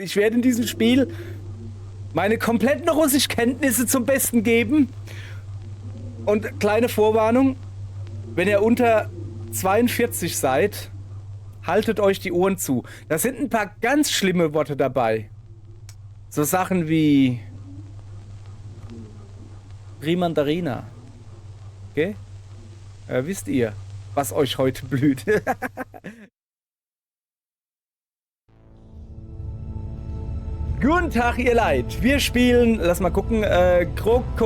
Ich werde in diesem Spiel meine kompletten Russischkenntnisse zum Besten geben. Und kleine Vorwarnung, wenn ihr unter 42 seid, haltet euch die Ohren zu. Da sind ein paar ganz schlimme Worte dabei. So Sachen wie Primandarina. Okay? Wisst ihr, was euch heute blüht? Guten Tag, ihr Leid. Wir spielen, lass mal gucken, Koop.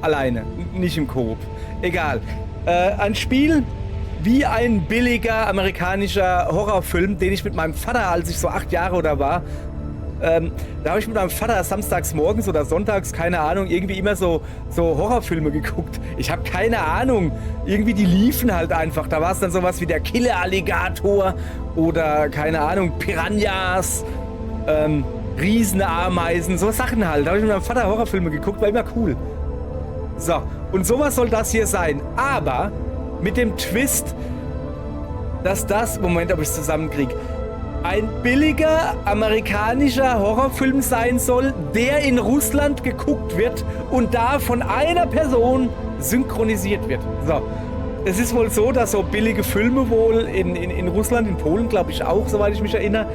Alleine, nicht im Koop. Egal. Ein Spiel wie ein billiger amerikanischer Horrorfilm, den ich mit meinem Vater, als ich so 8 Jahre oder war, da habe ich mit meinem Vater samstags morgens oder sonntags, keine Ahnung, irgendwie immer so Horrorfilme geguckt. Ich habe keine Ahnung. Irgendwie die liefen halt einfach. Da war es dann sowas wie der Killer-Alligator oder, keine Ahnung, Piranhas, Riesenameisen, so Sachen halt. Da habe ich mit meinem Vater Horrorfilme geguckt, war immer cool. So, und sowas soll das hier sein. Aber mit dem Twist, dass das, Moment, ob ich es zusammenkriege, ein billiger amerikanischer Horrorfilm sein soll, der in Russland geguckt wird und da von einer Person synchronisiert wird. So, es ist wohl so, dass so billige Filme wohl in Russland, in Polen glaube ich auch, soweit ich mich erinnere,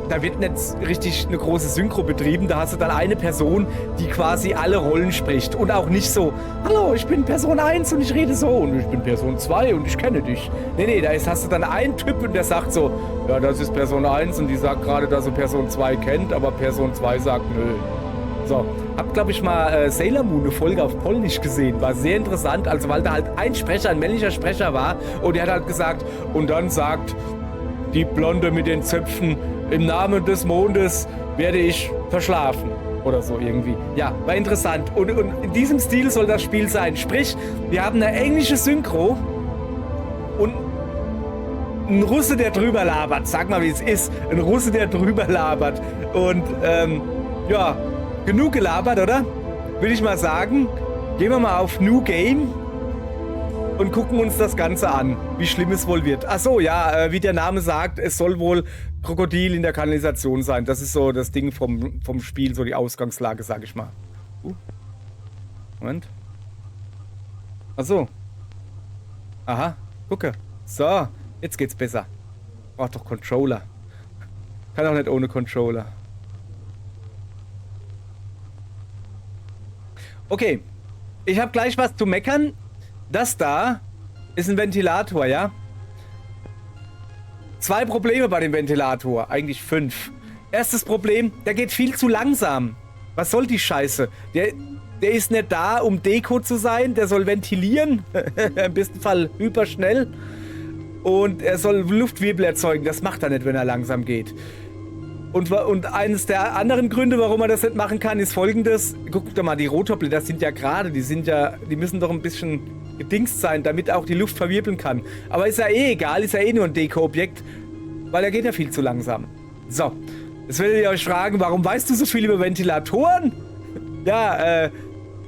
da wird nicht richtig eine große Synchro betrieben. Da hast du dann eine Person, die quasi alle Rollen spricht. Und auch nicht so, hallo, ich bin Person 1 und ich rede so. Und ich bin Person 2 und ich kenne dich. Nee, da hast du dann einen Typ und der sagt so, ja, das ist Person 1 und die sagt gerade, dass er Person 2 kennt, aber Person 2 sagt, nö. So, hab, glaube ich, mal Sailor Moon, eine Folge auf Polnisch gesehen. War sehr interessant, also weil da halt ein Sprecher, ein männlicher Sprecher war. Und der hat halt gesagt, und dann sagt die Blonde mit den Zöpfen, im Namen des Mondes werde ich verschlafen. Oder so irgendwie. Ja, war interessant. Und in diesem Stil soll das Spiel sein. Sprich, wir haben eine englische Synchro und ein Russe, der drüber labert. Sag mal, wie es ist. Ein Russe, der drüber labert. Und, ja, genug gelabert, oder? Würde ich mal sagen. Gehen wir mal auf New Game und gucken uns das Ganze an, wie schlimm es wohl wird. Ach so, ja, wie der Name sagt, es soll wohl Krokodil in der Kanalisation sein. Das ist so das Ding vom Spiel, so die Ausgangslage, sag ich mal. Moment. Ach so. Aha, gucke. So, jetzt geht's besser. Braucht doch Controller. Kann auch nicht ohne Controller. Okay, ich habe gleich was zu meckern. Das da ist ein Ventilator, ja? 2 Probleme bei dem Ventilator, eigentlich 5. Erstes Problem, der geht viel zu langsam. Was soll die Scheiße? Der ist nicht da, um Deko zu sein, der soll ventilieren, im besten Fall hyperschnell. Und er soll Luftwirbel erzeugen, das macht er nicht, wenn er langsam geht. Und eines der anderen Gründe, warum man das nicht machen kann, ist folgendes. Guckt doch mal, die Rotorblätter sind ja gerade, die müssen doch ein bisschen gedingst sein, damit auch die Luft verwirbeln kann. Aber ist ja eh egal, ist ja eh nur ein Deko-Objekt, weil er geht ja viel zu langsam. So, jetzt werdet ihr euch fragen, warum weißt du so viel über Ventilatoren? Ja,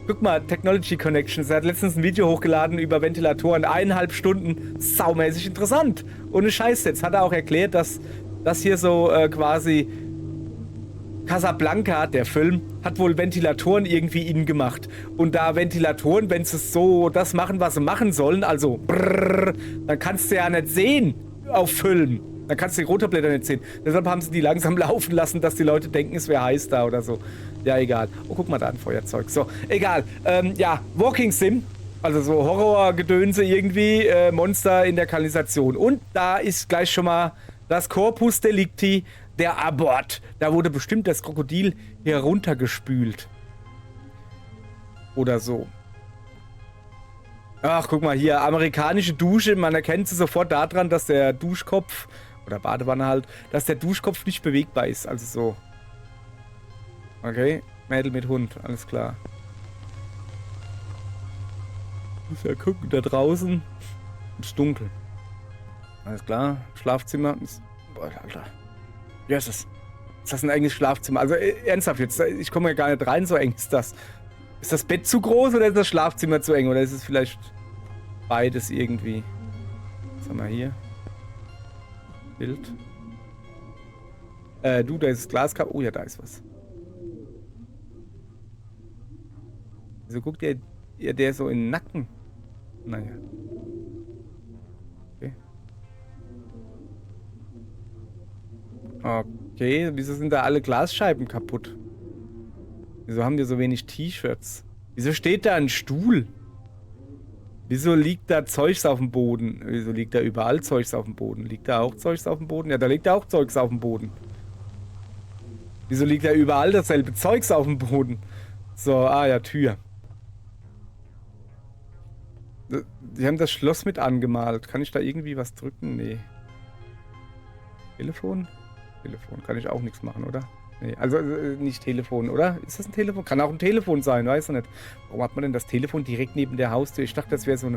guck mal, Technology Connections, er hat letztens ein Video hochgeladen über Ventilatoren, 1,5 Stunden, saumäßig interessant. Ohne Scheiß jetzt, hat er auch erklärt, dass das hier so quasi Casablanca, der Film, hat wohl Ventilatoren irgendwie innen gemacht. Und da Ventilatoren, wenn sie so das machen, was sie machen sollen, also brrr, dann kannst du ja nicht sehen auf Film. Dann kannst du die Rotorblätter nicht sehen. Deshalb haben sie die langsam laufen lassen, dass die Leute denken, es wäre heiß da oder so. Ja, egal. Oh, guck mal da, ein Feuerzeug. So, egal. Ja, Walking Sim. Also so Horrorgedönse irgendwie, Monster in der Kanalisation. Und da ist gleich schon mal das Corpus Delicti, der Abort. Da wurde bestimmt das Krokodil heruntergespült. Oder so. Ach, guck mal hier, amerikanische Dusche. Man erkennt sie sofort daran, dass der Duschkopf, oder Badewanne halt, dass der Duschkopf nicht bewegbar ist. Also so. Okay, Mädel mit Hund, alles klar. Muss ja gucken, da draußen ist dunkel. Alles klar, Schlafzimmer. Boah, Alter. Wie ist das? Ist das ein eigenes Schlafzimmer? Also ernsthaft jetzt, ich komme ja gar nicht rein, so eng ist das. Ist das Bett zu groß oder ist das Schlafzimmer zu eng? Oder ist es vielleicht beides irgendwie? Was haben wir hier? Bild. Du, da ist Glas kaputt. Oh ja, da ist was. Wieso guckt ihr der so in den Nacken? Naja. Okay. Okay, wieso sind da alle Glasscheiben kaputt? Wieso haben wir so wenig T-Shirts? Wieso steht da ein Stuhl? Wieso liegt da Zeugs auf dem Boden? Wieso liegt da überall Zeugs auf dem Boden? Liegt da auch Zeugs auf dem Boden? Ja, da liegt auch Zeugs auf dem Boden. Wieso liegt da überall dasselbe Zeugs auf dem Boden? So, ah ja, Tür. Die haben das Schloss mit angemalt. Kann ich da irgendwie was drücken? Nee. Telefon? Telefon. Kann ich auch nichts machen, oder? Nee, also nicht Telefon, oder? Ist das ein Telefon? Kann auch ein Telefon sein, weiß ich nicht. Warum hat man denn das Telefon direkt neben der Haustür? Ich dachte, das wäre so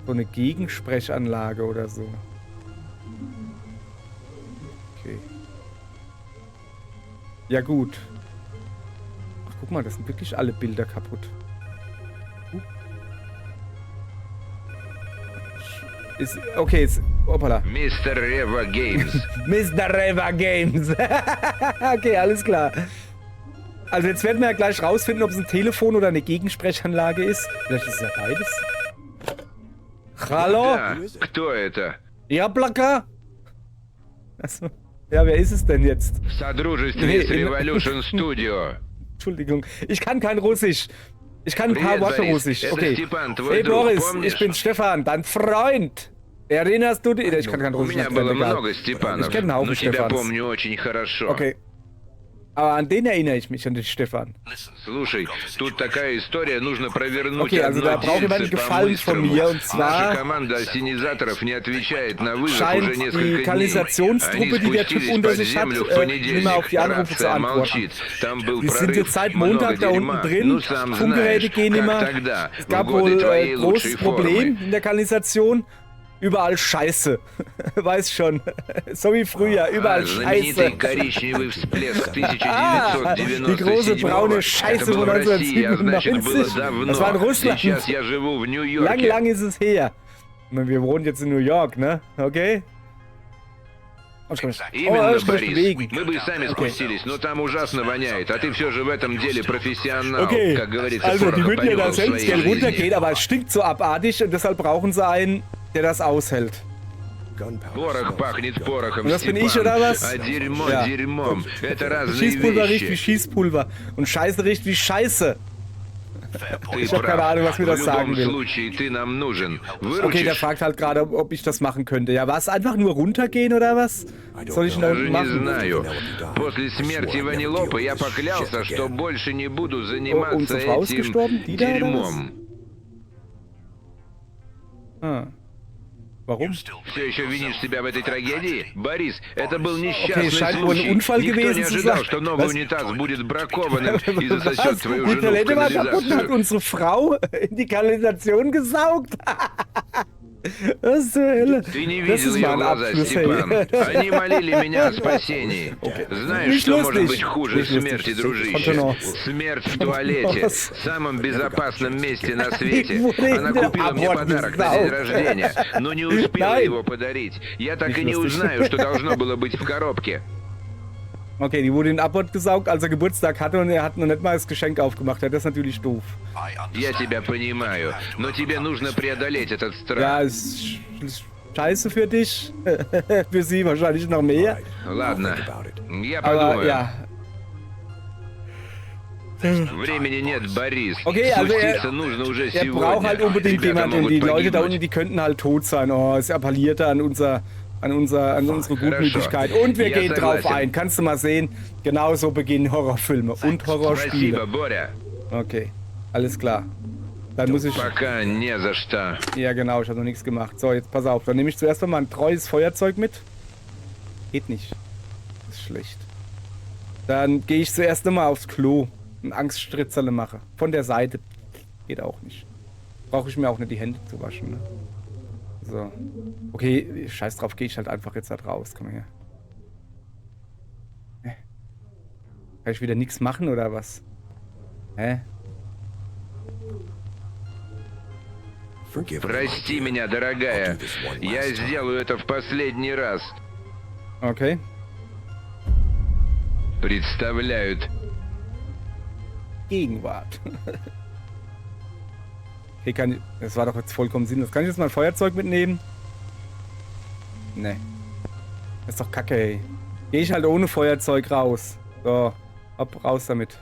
eine Gegensprechanlage oder so. Okay. Ja gut. Ach, guck mal, das sind wirklich alle Bilder kaputt. Ist, okay, ist... Hoppala. Mr. Reva Games. Mr. Reva Games. Okay, alles klar. Also jetzt werden wir ja gleich rausfinden, ob es ein Telefon oder eine Gegensprechanlage ist. Vielleicht ist es ja beides. Hallo? Да, кто это? Jablaka? Achso. Ja, wer ist es denn jetzt? В содружестве Nee, с Revolution Studio. Entschuldigung, ich kann kein Russisch. Ich kann ein paar Привет, Worte Борис. Russisch. Это Okay. Степан, твой Hey друг, Boris, помнишь? ich bin Stefan, dein Freund. Erinnerst du dich? Ich kann kein У Russisch. меня egal. было много Степанов, Ich kenne einen Haufen но тебя Stefans. помню очень хорошо. Okay. Aber an den erinnere ich mich, an den Stefan. Слушай, тут такая история, нужно провернуть Okay, also da одно braucht jemand дельце Gefallen von по-быстрому. mir, und zwar Наша команда ассенизаторов не отвечает на вызов scheint уже die несколько дней. Kanalisationstruppe, die der Typ спустились unter под sich hat, землю в nicht mehr auf die понедельник. Anrufe zu Рация antworten. молчит. Там был Die sind прорыв, jetzt seit много Montag da unten дерьма. drin. Ну, сам Funkgeräte знаешь, gehen как immer. тогда, Es в gab годы wohl твоей großes лучшей Problem формы. in der Kanalisation. Überall Scheiße. Weiß schon. So wie früher. Überall Scheiße. Знаменитый коричневый всплеск Die große 1997-го. braune Это Scheiße было von в России, а значит, было 1997. давно. Das war in Russland. Сейчас я живу в Lang, Нью-Йорке. lang ist es her. Ich meine, wir wohnen jetzt in New York, ne? Okay? Oh, ich kann mich Именно, bewegen. Борис. Мы бы и сами спустились, но там ужасно воняет, а ты все же в этом деле профессионал, Okay, как говорится, also die пороху würden ja da понюхал в selbst своей gern жизни. runtergehen, aber es stinkt so abartig und deshalb brauchen sie einen, der das aushält. Порох пахнет порохом, Und das bin Степан. ich, oder was? А дерьмо Ja. дерьмом. Это разные Schießpulver riecht wie вещи. Schießpulver und Scheiße riecht wie Scheiße. Ты Ich hab keine прав. Ahnung, was mir В das sagen любом will. случае ты нам нужен. Okay, der Выручишь? fragt halt gerade, ob ich das machen könnte. Ja, was? Einfach nur runtergehen oder was? Soll ich denn da Даже unten не machen? знаю. После смерти Ванилопы я поклялся, что больше не буду заниматься unsere Frau ist gestorben? этим Die da, oder дерьмом. Ah. Warum? Все еще винишь себя в этой трагедии? Борис, это был Okay, несчастный scheint wohl ein случай. Unfall Никто не gewesen zu ожидал, sein. что новый Was? унитаз будет бракованным и засосет Was? твою Die жену в Toilette war kaputt und hat канализацию. unsere Frau in die Kanalisation gesaugt. Was zur Hölle? Ты не Das видел ist mal ее ein глаза, Abschluss, Степан. hey. Они молили меня о спасении. Знаешь, Nicht что может lustig. быть хуже Nicht lustig. смерти, дружище? Контенанс. Смерть в туалете, Контенанс. в самом безопасном месте на свете. wurde Она in der купила мне Abort подарок на день gesaugt. рождения, но не успела Nein. его подарить. Я так Nicht и не lustig. узнаю, что должно было быть в коробке. Okay, die wurde in den Abort gesaugt, als er Geburtstag hatte und er hat noch nicht mal das Geschenk aufgemacht. Ja, das ist natürlich doof. Я тебя понимаю, но тебе нужно преодолеть этот страх. Ja, ist scheiße für dich. Für sie wahrscheinlich noch mehr. Ладно, я Aber подумаю. ja. Времени нет, Борис. Okay, also Спуститься нужно уже Er braucht сегодня. halt unbedingt Ребята jemanden. могут Die Leute da погибнуть. unten, die könnten halt tot sein. Oh, es appelliert an unsere Gutmütigkeit. Und wir Ja, gehen drauf согласен. ein. Kannst du mal sehen, genau so beginnen Horrorfilme und Horrorspiele. Спасибо, Боря. Okay, alles klar. Dann muss ich... Пока не за что. Ja genau, ich habe noch nichts gemacht. So, jetzt pass auf. Dann nehme ich zuerst mal ein treues Feuerzeug mit. Geht nicht. Das ist schlecht. Dann gehe ich zuerst mal aufs Klo und Angststritzerle mache. Von der Seite. Geht auch nicht. Brauche ich mir auch nicht die Hände zu waschen. Ne? So. Okay, scheiß drauf, gehe ich halt einfach jetzt da raus. Komm her. Kann ich wieder nichts machen oder was? Hä? Прости меня, дорогая. Я сделаю это в последний раз. Okay. Представляют. Gegenwart. Okay, das war doch jetzt vollkommen sinnlos. Kann ich jetzt mal ein Feuerzeug mitnehmen? Ne. Das ist doch kacke, ey. Gehe ich halt ohne Feuerzeug raus. So, hopp, raus damit.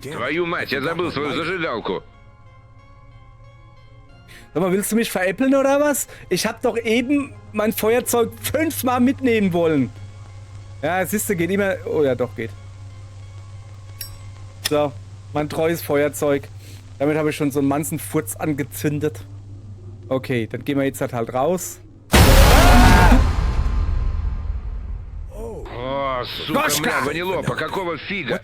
Твою мать, я забыл свою зажигалку. Sag mal, willst du mich veräppeln oder was? Ich hab doch eben mein Feuerzeug 5-mal mitnehmen wollen. Ja, siehst du, geht immer... Oh ja, doch, geht. So, mein treues Feuerzeug. Damit habe ich schon so einen Manzenfurz angezündet. Okay, dann gehen wir jetzt halt raus. О, сука, мля, Ванилопа, какого фига?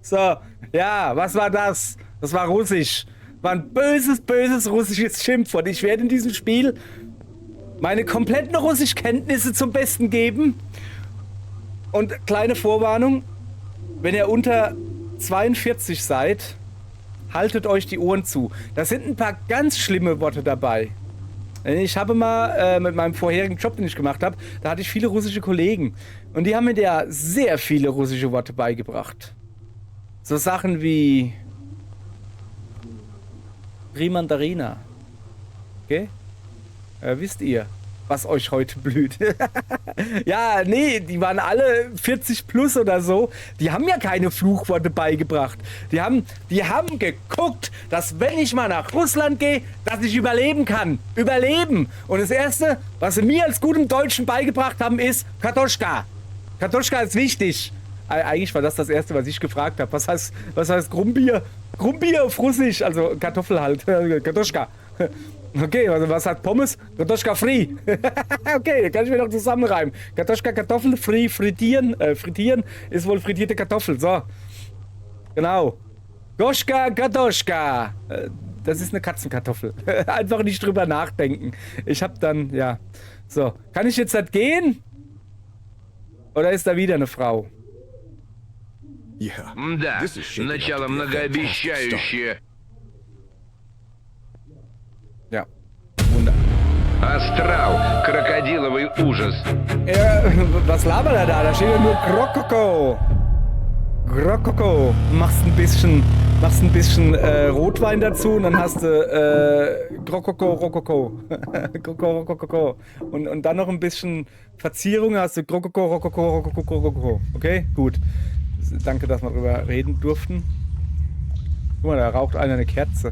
So, ja, was war das? Das war Russisch. War ein böses, böses russisches Schimpfwort. Ich werde in diesem Spiel meine kompletten Russischkenntnisse zum Besten geben. Und kleine Vorwarnung, wenn ihr unter 42 seid, haltet euch die Ohren zu. Da sind ein paar ganz schlimme Worte dabei. Ich habe mal mit meinem vorherigen Job, den ich gemacht habe, da hatte ich viele russische Kollegen. Und die haben mir da sehr viele russische Worte beigebracht. So Sachen wie Primandarina. Okay? Wisst ihr, was euch heute blüht? Ja, nee, die waren alle 40 plus oder so. Die haben ja keine Fluchworte beigebracht. Die haben geguckt, dass wenn ich mal nach Russland gehe, dass ich überleben kann. Überleben. Und das Erste, was sie mir als gutem Deutschen beigebracht haben, ist Kartoschka. Kartoschka ist wichtig. Eigentlich war das Erste, was ich gefragt habe. Was heißt Grumbier? Grumbier auf Russisch, also Kartoffel halt. Kartoschka. Okay, also was hat Pommes? Kartoschka free. Okay, kann ich mir noch zusammenreimen. Kartoschka, Kartoffel, free, frittieren. Frittieren ist wohl frittierte Kartoffel. So. Genau. Goschka, Kartoschka. Das ist eine Katzenkartoffel. Einfach nicht drüber nachdenken. Ich hab dann, ja. So. Kann ich jetzt halt gehen? Oder ist da wieder eine Frau? Да, начало многообещающее. Ja. Wunder. Астрал, крокодиловый ужас. Was labert er da? Da steht ja nur Grokoko. Grokoko. Machst ein bisschen Rotwein dazu und dann hast du Grokoko, Rokoko. Rokoko. Und dann noch ein bisschen Verzierung hast du Grokoko, Rokoko, Rokoko, Rokoko. Okay, gut. Danke, dass wir darüber reden durften. Guck mal, da raucht einer eine Kerze.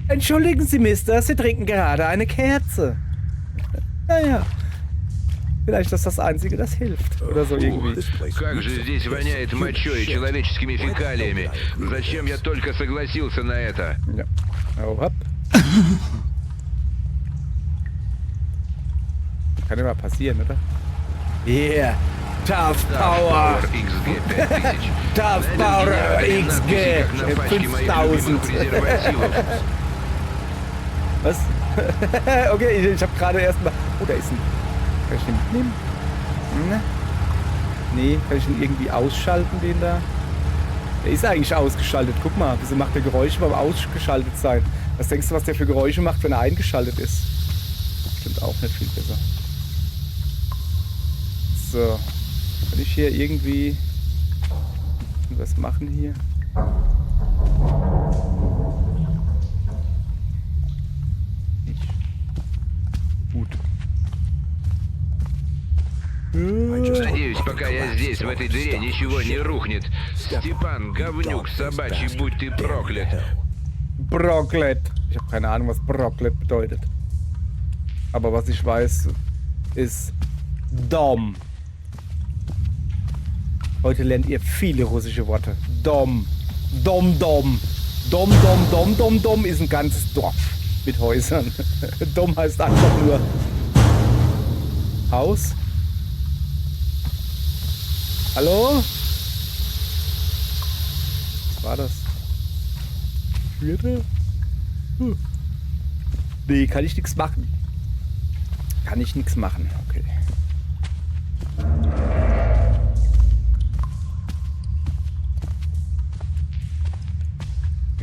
Entschuldigen Sie, Mister, Sie trinken gerade eine Kerze. Naja. Vielleicht ist das Einzige, das hilft. Oder so irgendwie. Как же здесь воняет мочой и человеческими фекалиями. Зачем я только согласился на это? Ja. Oh, hopp. Kann immer passieren, oder? Yeah. Tough Power. XG 5000. Tough Power XG 5000. Was? Okay, ich habe gerade erstmal... Oh, da ist ein... Kann ich den mitnehmen? Nee, kann ich ihn irgendwie ausschalten, den da? Der ist eigentlich ausgeschaltet. Guck mal, wieso macht der Geräusche beim Ausgeschaltet sein? Was denkst du, was der für Geräusche macht, wenn er eingeschaltet ist? Stimmt auch nicht viel besser. So. Kann ich hier irgendwie was machen hier? Nicht. Gut. Надеюсь, пока я здесь, в этой дыре, ничего не рухнет. Степан, говнюк собачий, будь ты проклят. Brocklet. Ich habe keine Ahnung, was Brocklet bedeutet. Aber was ich weiß, ist Dom. Heute lernt ihr viele russische Worte. Dom. Dom, Dom. Dom, Dom, Dom, Dom, Dom ist ein ganzes Dorf mit Häusern. Dom heißt einfach nur Haus. Hallo? Was war das? Vierte? Nee, kann ich nichts machen. Kann ich nichts machen. Okay.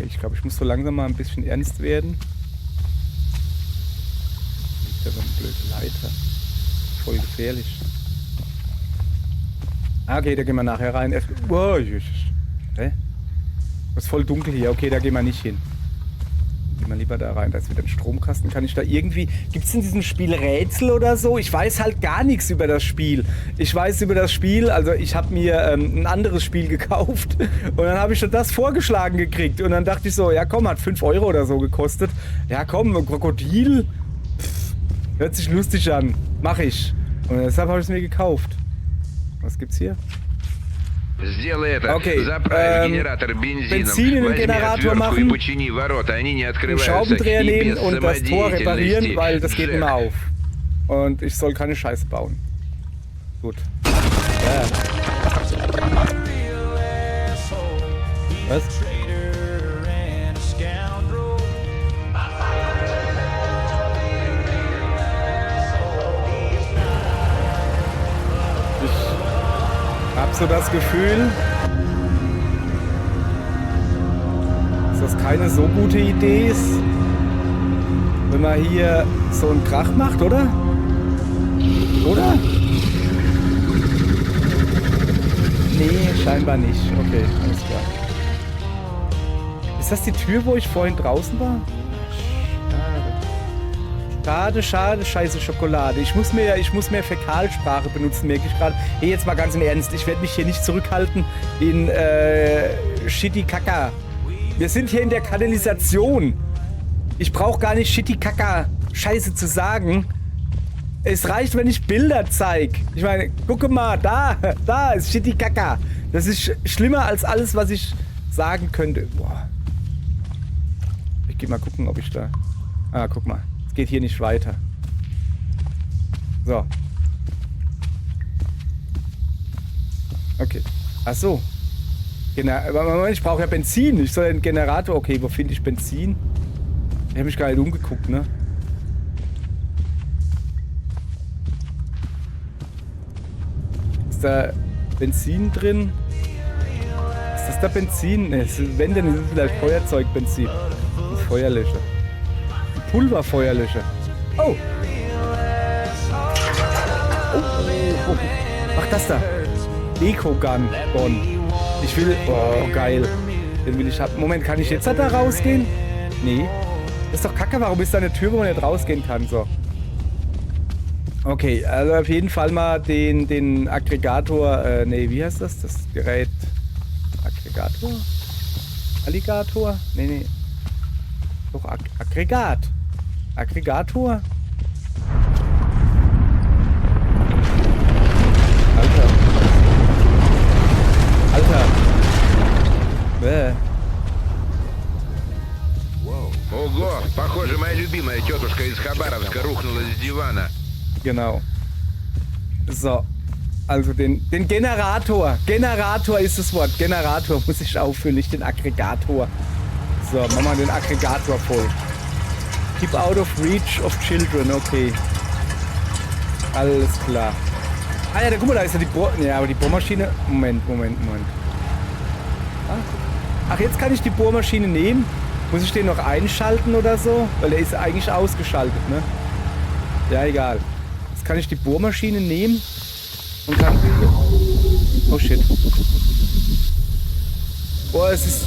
Ich glaube, ich muss so langsam mal ein bisschen ernst werden. Liegt da so eine blöde Leiter. Voll gefährlich. Okay, da gehen wir nachher rein. Wow, hä? Das ist voll dunkel hier. Okay, da gehen wir nicht hin. Gehen wir lieber da rein. Da ist wieder ein Stromkasten. Kann ich da irgendwie... Gibt es in diesem Spiel Rätsel oder so? Ich weiß halt gar nichts über das Spiel. Ich weiß über das Spiel... Also ich habe mir ein anderes Spiel gekauft. Und dann habe ich schon das vorgeschlagen gekriegt. Und dann dachte ich so, ja komm, hat 5 € oder so gekostet. Ja komm, ein Krokodil. Pff, hört sich lustig an. Mach ich. Und deshalb habe ich es mir gekauft. Was gibt's hier? Сделай это. Okay, Заправь генератор бензином. Benzin in den Возьми Generator отвертку и machen. почини ворота. Они не Einen открываются. Schraubendreher И nehmen без und das Tor reparieren, самодеятельности. weil das geht Джек. immer auf. Und ich soll keine Scheiße bauen. Gut. Ja. Was? Ich hab so das Gefühl, dass das keine so gute Idee ist, wenn man hier so einen Krach macht, oder? Oder? Nee, scheinbar nicht. Okay, alles klar. Ist das die Tür, wo ich vorhin draußen war? Schade, schade, scheiße Schokolade. Ich muss mehr Fäkalsprache benutzen, merke ich gerade. Hey, jetzt mal ganz im Ernst. Ich werde mich hier nicht zurückhalten in Shitty Kaka. Wir sind hier in der Kanalisation. Ich brauche gar nicht Shitty Kaka Scheiße zu sagen. Es reicht, wenn ich Bilder zeige. Ich meine, gucke mal, da ist Shitty Kaka. Das ist schlimmer als alles, was ich sagen könnte. Boah. Ich gehe mal gucken, ob ich da... Ah, guck mal. Es geht hier nicht weiter. So. Okay. Ach so. Ich brauche ja Benzin. Ich soll einen Generator... Okay, wo finde ich Benzin? Ich habe mich gar nicht umgeguckt, ne? Ist da Benzin drin? Ist das da Benzin? Ne, wenn, dann ist es vielleicht Feuerzeugbenzin. Ein Feuerlöscher. Ein Pulverfeuerlöscher. Oh! Oh! Mach das da! Eco-Gun. Ich will... Oh, geil. Den will ich haben. Moment, kann ich jetzt da rausgehen? Nee. Das ist doch kacke. Warum ist da eine Tür, wo man nicht rausgehen kann? So. Okay, also auf jeden Fall mal den Aggregator... nee, wie heißt das? Das Gerät... Aggregator? Alligator? Nee. Doch, Aggregat. Aggregator? Alter. Ого, похоже, моя любимая тетушка из Хабаровска рухнула с дивана. Genau. So. Also den Generator. Generator ist das Wort. Generator muss ich auffüllen, nicht den Aggregator. So, machen wir den Aggregator voll. Keep out of reach of children. Okay. Alles klar. Ah ja, guck mal, da ist ja die Bohrmaschine. Ja, aber die Bohrmaschine... Moment. Ach, jetzt kann ich die Bohrmaschine nehmen. Muss ich den noch einschalten oder so? Weil der ist eigentlich ausgeschaltet, ne? Ja, egal. Jetzt kann ich die Bohrmaschine nehmen und kann... Oh shit. Boah, es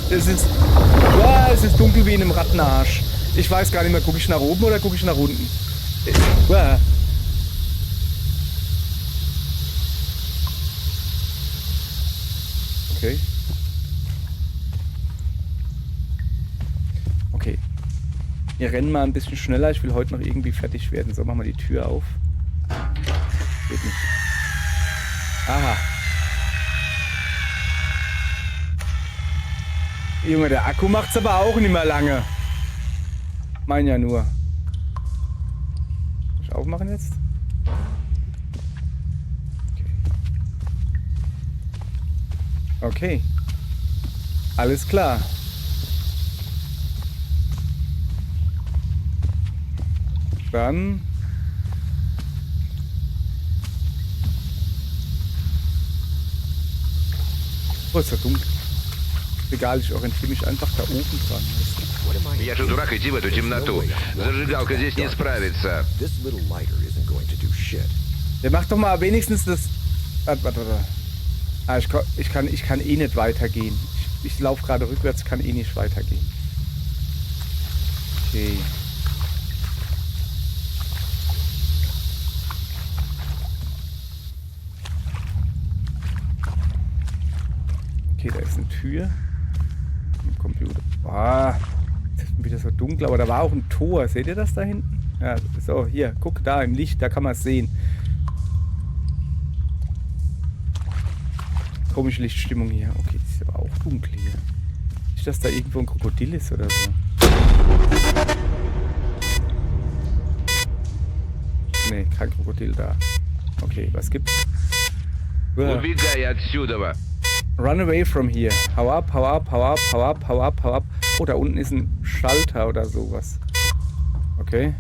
ist dunkel wie in einem Rattenarsch. Ich weiß gar nicht mehr, gucke ich nach oben oder gucke ich nach unten? Boah. Okay. Okay. Wir rennen mal ein bisschen schneller. Ich will heute noch irgendwie fertig werden. So, machen wir die Tür auf. Geht nicht. Aha. Junge, der Akku macht's aber auch nicht mehr lange. Mein ja nur. Muss ich aufmachen jetzt? Okay. Alles klar. Dann... Oh, ist ja dunkel. Egal, ich orientiere mich einfach da oben dran. Я же дурак идти в эту темноту. Зажигалка здесь не справится. Der macht doch mal wenigstens das... Warte. Ah, ich kann eh nicht weitergehen. Ich laufe gerade rückwärts, kann eh nicht weitergehen. Okay. Okay, da ist eine Tür. Ein Computer. Ah, das ist wieder so dunkel, aber da war auch ein Tor. Seht ihr das da hinten? Ja, so, hier, guck da im Licht, da kann man es sehen. Komische Lichtstimmung hier. Okay, das ist aber auch dunkel hier. Nicht, dass da irgendwo ein Krokodil ist oder so. Nee, kein Krokodil da. Okay, was gibt's? Убегай отсюда. Run away from here. Hau ab, hau ab, hau ab, hau ab, hau ab, hau ab. Oh, da unten ist ein Schalter oder sowas. Okay.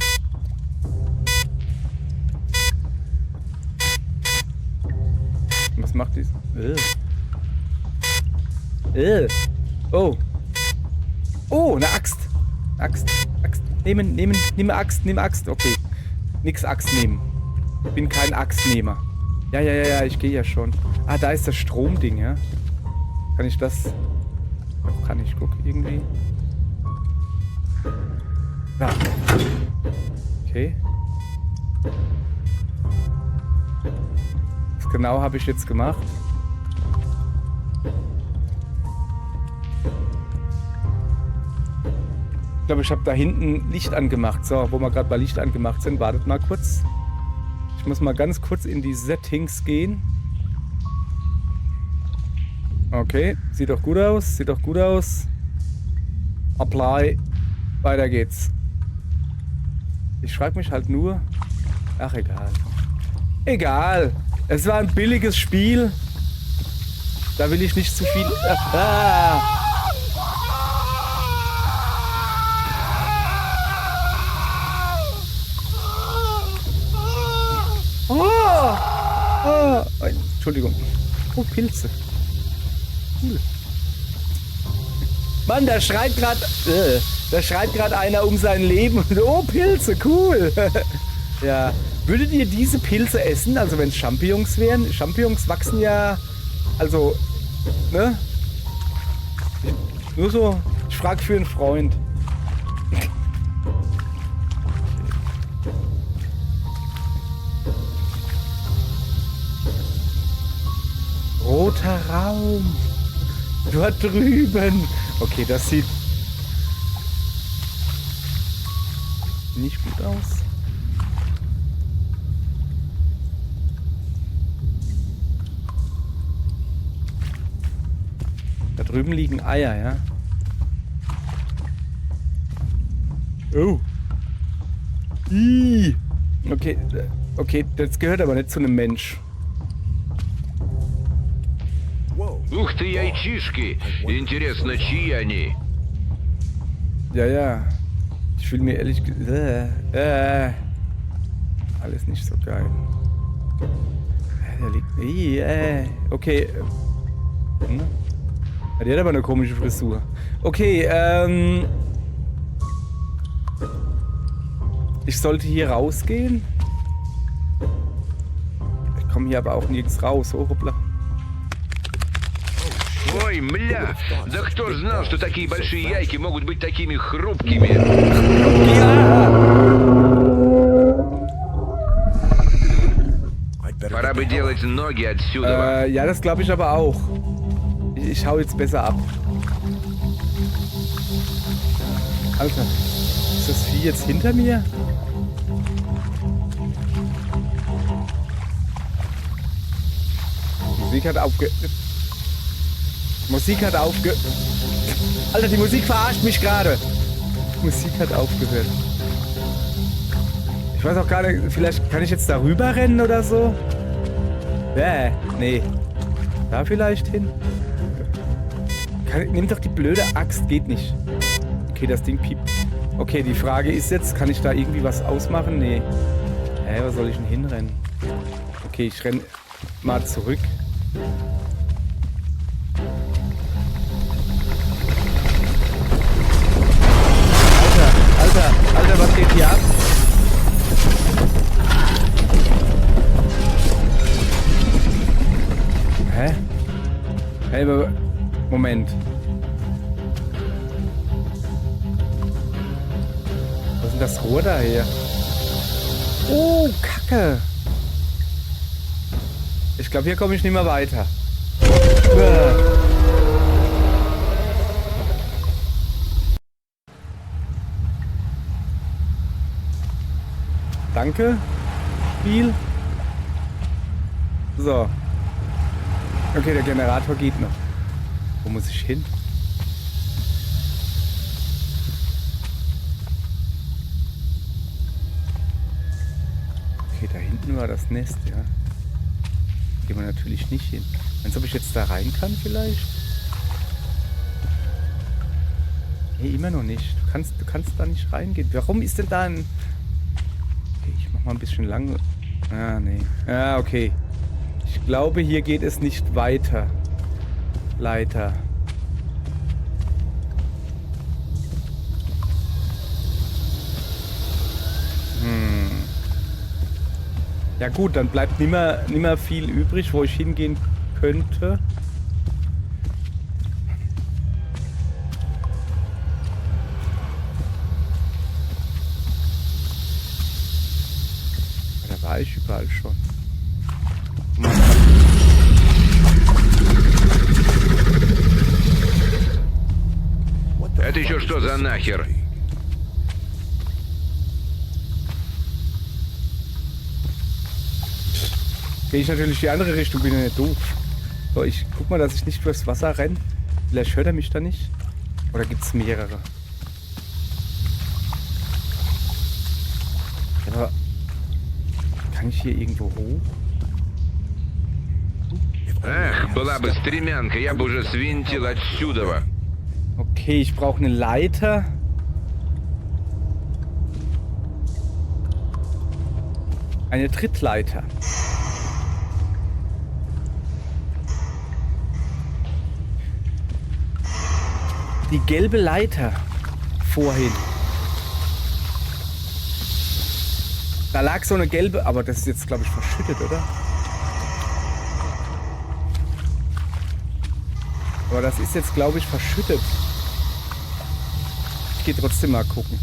Was macht dies? Oh. Oh, eine Axt. Axt. Nimm Axt. Okay. Nix Axt nehmen. Ich bin kein Axtnehmer. Ja, ich gehe ja schon. Ah, da ist das Stromding, ja. Kann ich das... Doch, kann ich. Guck, irgendwie. Da. Okay. Was genau habe ich jetzt gemacht? Ich glaube, ich habe da hinten Licht angemacht. So, wo wir gerade bei Licht angemacht sind. Wartet mal kurz. Ich muss mal ganz kurz in die Settings gehen. Okay, sieht doch gut aus. Apply. Weiter geht's. Ich frage mich halt nur... Ach, egal. Egal. Es war ein billiges Spiel. Da will ich nicht zu viel... Entschuldigung. Oh, Pilze. Cool. Mann, da schreit gerade einer um sein Leben. Und, oh, Pilze, cool. Ja. Würdet ihr diese Pilze essen? Also wenn es Champignons wären? Champignons wachsen ja... Also, ne? Nur so, ich frage für einen Freund. Roter Raum. Dort drüben. Okay, das sieht nicht gut aus. Da drüben liegen Eier, ja? Oh. Ih. Okay, das gehört aber nicht zu einem Mensch. Ух ты, яйчишки! Интересно, чьи они? Ja. Ich will mir ehrlich gesagt... Alles nicht so geil. Der liegt... Okay. Der hat aber eine komische Frisur. Okay, ich sollte hier rausgehen. Ich komme hier aber auch nirgends raus. Oh, hoppla. Ой, мля! Да кто ж знал, что такие большие яйки могут быть такими хрупкими? Пора бы делать ноги отсюда. Ja, das glaube ich aber auch. Ich hau jetzt besser ab. Alter, ist das Vieh jetzt hinter mir? Musik hat aufgehört. Alter, die Musik verarscht mich gerade. Musik hat aufgehört. Ich weiß auch gar nicht, vielleicht kann ich jetzt da rüber rennen oder so? Nee. Da vielleicht hin? Nimm doch die blöde Axt, geht nicht. Okay, das Ding piept. Okay, die Frage ist jetzt, kann ich da irgendwie was ausmachen? Nee. Hä, wo soll ich denn hinrennen? Okay, ich renne mal zurück. Alter, was geht hier ab? Hä? Hey, Moment. Was ist denn das Rohr da hier? Oh, Kacke. Ich glaube, hier komme ich nicht mehr weiter. Danke. Spiel. So. Okay, der Generator geht noch. Wo muss ich hin? Okay, da hinten war das Nest, ja. Gehen wir natürlich nicht hin. Meinst du, ob ich jetzt da rein kann vielleicht? Nee, immer noch nicht. Du kannst da nicht reingehen. Warum ist denn da ein... Okay, ich mach mal ein bisschen lang. Ah, nee. Ah, okay. Ich glaube, hier geht es nicht weiter. Leiter. Ja gut, dann bleibt nimmer viel übrig, wo ich hingehen könnte. Da war ich überall schon. Это еще что за нахер? Gehe ich natürlich die andere Richtung, bin ja nicht doof. So, ich guck mal, dass ich nicht durchs Wasser renne. Vielleicht hört er mich da nicht. Oder gibt es mehrere? Aber kann ich hier irgendwo hoch? Эх, была бы стремянка, я бы уже свинтил отсюда. Okay, ich brauche eine Leiter. Eine Trittleiter. Die gelbe Leiter vorhin. Da lag so eine gelbe, aber das ist jetzt, glaube ich, verschüttet, oder? Aber das ist jetzt, glaube ich, verschüttet. Ich gehe trotzdem mal gucken.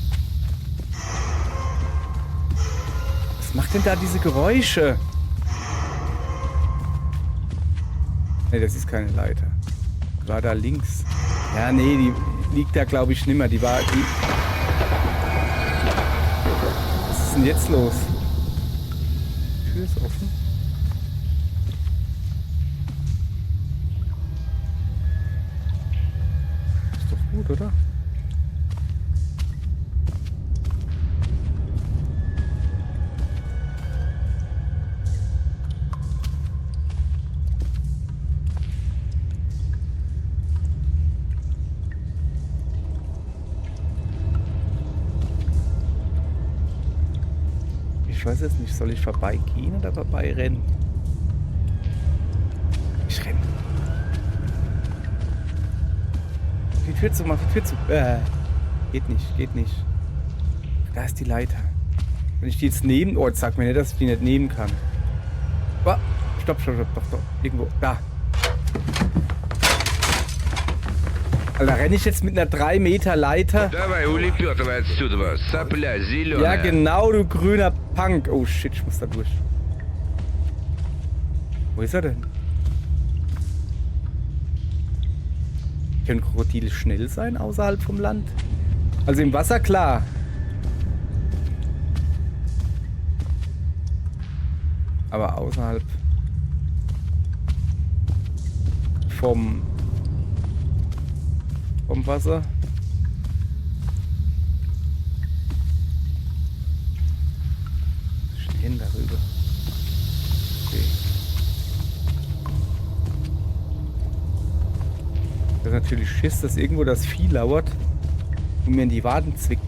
Was macht denn da diese Geräusche? Ne, das ist keine Leiter. Die war da links. Ja, nee, die liegt da, glaube ich, nimmer. Die war... Was ist denn jetzt los? Die Tür ist offen. Ist doch gut, oder? Ich weiß jetzt nicht, soll ich vorbeigehen oder vorbeirennen? Ich renne. Die Tür zu, mach die Tür zu. Geht nicht, geht nicht. Da ist die Leiter. Wenn ich die jetzt nehmen... Oh, jetzt sag mir nicht, dass ich die nicht nehmen kann. Oh, stopp, stopp, stopp, stopp, stopp. Irgendwo. Da. Alter, renne ich jetzt mit einer 3 Meter Leiter? Давай, улепетывай отсюда, сопля зеленая. Ja, genau, du grüner Punk. Oh shit, ich muss da durch. Wo ist er denn? Können Krokodile schnell sein außerhalb vom Land? Also im Wasser, klar. Aber außerhalb vom Wasser. Schnell darüber. Okay. Das ist natürlich Schiss, dass irgendwo das Vieh lauert und mir in die Waden zwickt.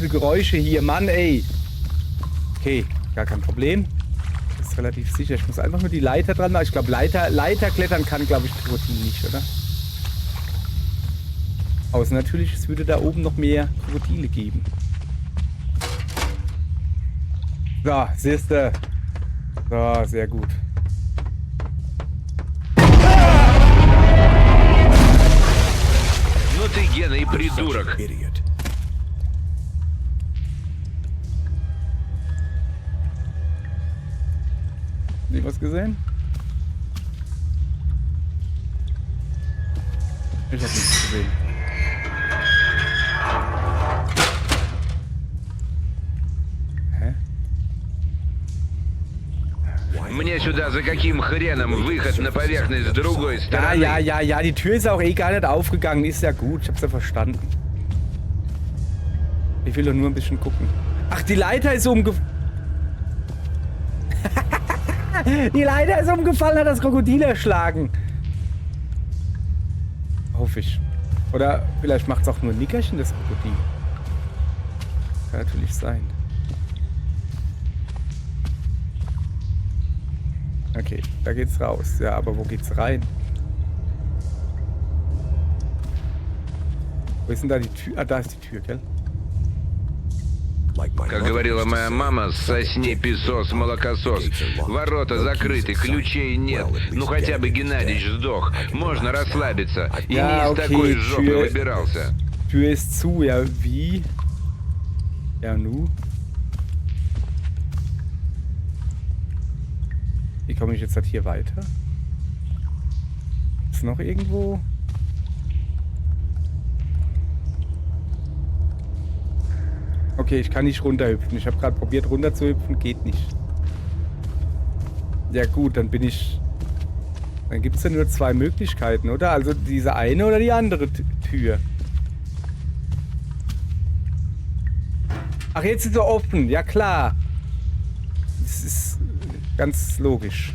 diese Geräusche hier. Mann, ey. Okay, gar kein Problem. Das ist relativ sicher. Ich muss einfach nur die Leiter dran machen. Ich glaube, Leiter klettern kann, glaube ich, Krokodil nicht, oder? Außer natürlich, es würde da oben noch mehr Krokodile geben. So, siehste. So, sehr gut. Ну ты, Гена, и придурок. Hast du was gesehen? Ich hab nichts gesehen. Hä? Мне сюда за каким хреном выход на поверхность с другой стороны? Ja, die Tür ist auch eh gar nicht aufgegangen. Ist ja gut, ich hab's ja verstanden. Ich will doch nur ein bisschen gucken. Ach, die Leiter ist Die Leiter ist umgefallen, hat das Krokodil erschlagen. Hoffe ich. Oder vielleicht macht es auch nur ein Nickerchen, das Krokodil. Kann natürlich sein. Okay, da geht's raus. Ja, aber wo geht's rein? Wo ist denn da die Tür? Ah, da ist die Tür, gell? Как говорила моя мама, сосни песос, молокосос. Ворота закрыты, ключей нет. Ну хотя бы Геннадьевич сдох. Можно расслабиться. И Ja, не из такой okay, жопы выбирался. Tür ist zu, ja, wie? Ja, nu? Wie komme ich jetzt halt hier weiter? Ist noch irgendwo? Okay, ich kann nicht runterhüpfen. Ich habe gerade probiert runterzuhüpfen, geht nicht. Ja gut, dann bin ich... Dann gibt es ja nur zwei Möglichkeiten, oder? Also diese eine oder die andere Tür. Ach, jetzt ist er offen. Ja klar. Das ist ganz logisch.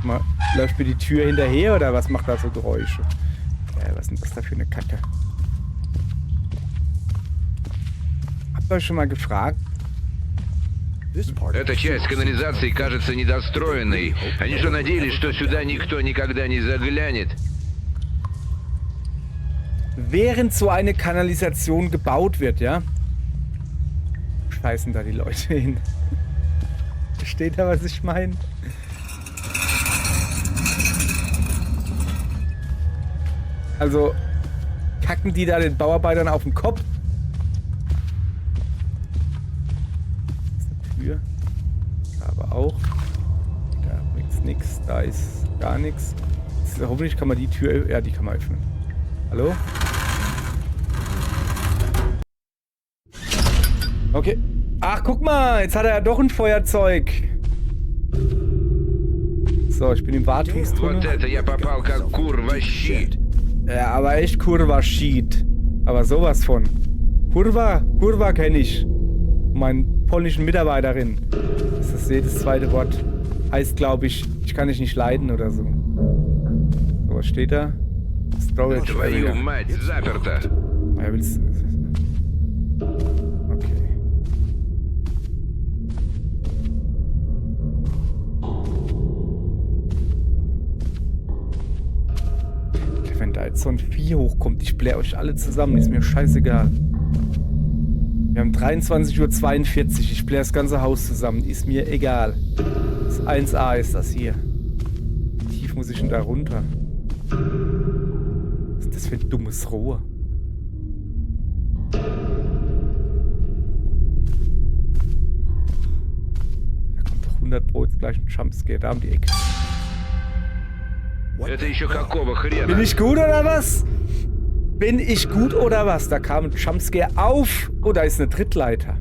Mal, läuft mir die Tür hinterher oder was macht da so Geräusche? Was ist denn das da für eine Kacke? Habt ihr euch schon mal gefragt? Эта часть канализации кажется недостроенной. Они что, надеялись, что сюда никто никогда не заглянет? Während so eine Kanalisation gebaut wird, ja? Scheißen da die Leute hin. Versteht ihr, was ich meine? Also kacken die da den Bauarbeitern auf den Kopf. Das ist eine Tür. Da aber auch. Da bringt's nichts. Da ist gar nichts. Hoffentlich kann man die Tür... Ja, die kann man öffnen. Hallo? Okay. Ach, guck mal. Jetzt hat er ja doch ein Feuerzeug. So, ich bin im Wartungstunnel. Вот это я попал как кур во щит. Ja, aber echt Kurva Sheet. Aber sowas von. Kurva kenne ich. Meinen polnischen Mitarbeiterin. Das ist jedes zweite Wort. Heißt, glaube ich, ich kann dich nicht leiden oder so. So, was steht da? Storage Твою Area. мать, заперто. Ja, willst okay. Wenn da jetzt so ein Vieh hochkommt, ich bläh euch alle zusammen, ist mir scheißegal. Wir haben 23:42 Uhr, ich bläh das ganze Haus zusammen, ist mir egal. Das 1A ist das hier. Wie tief muss ich denn da runter? Was ist das für ein dummes Rohr? Da kommt doch 100 Pro jetzt gleich ein Jumpscare da um die Ecke. Это еще какого хрена? Bin ich gut oder was? Bin ich gut oder was? Da kam ein Jumpscare auf. Oh, da ist eine Trittleiter.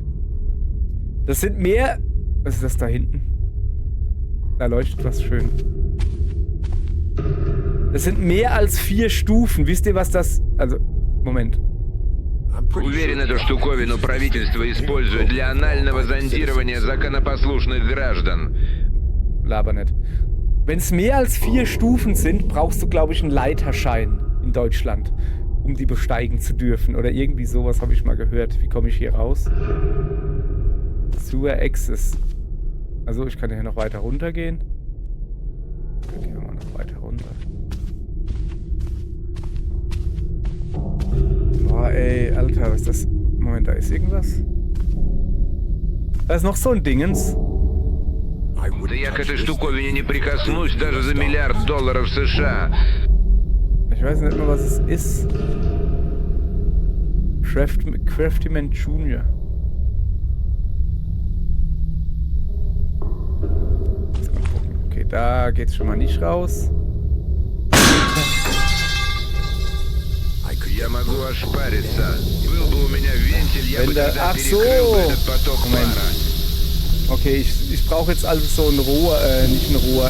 Das sind mehr... Was ist das da hinten? Da leuchtet was schön. Das sind mehr als 4 Stufen. Wisst ihr, was das... Also, Moment. Уверен, эту штуковину правительство использует для анального зондирования законопослушных граждан. Laber nicht. Wenn es mehr als 4 Stufen sind, brauchst du, glaube ich, einen Leiterschein in Deutschland, um die besteigen zu dürfen. Oder irgendwie sowas habe ich mal gehört. Wie komme ich hier raus? Sewer Access. Also ich kann hier noch weiter runtergehen. Dann gehen wir mal noch weiter runter. Boah, ey, Alter, was ist das? Moment, da ist irgendwas. Da ist noch so ein Dingens. Да я к этой штуковине не прикоснусь даже за $1 миллиард США. Ich weiß nicht mehr, was es ist. Craftyman Jr. Okay, da geht's schon mal nicht raus. Я могу ошпариться. Был бы у меня вентиль, я бы тогда Ach so! перекрыл бы этот поток пара. Okay, ich brauche jetzt also so ein Rohr, nicht ein Rohr,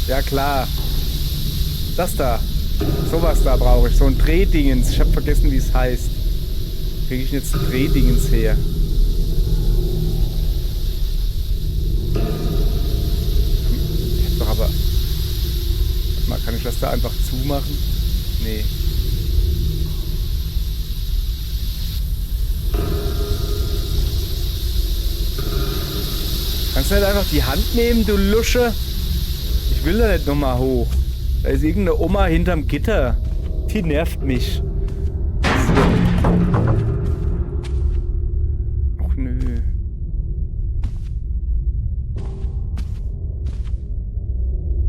ja klar. Das da. Sowas da brauche ich. So ein Drehdingens. Ich habe vergessen, wie es heißt. Kriege ich jetzt ein Drehdingens her? Ich hab doch aber... Warte mal, kann ich das da einfach zumachen? Nee. Kannst du nicht einfach die Hand nehmen, du Lusche? Ich will da nicht nochmal hoch. Da ist irgendeine Oma hinterm Gitter. Die nervt mich. Ach nö.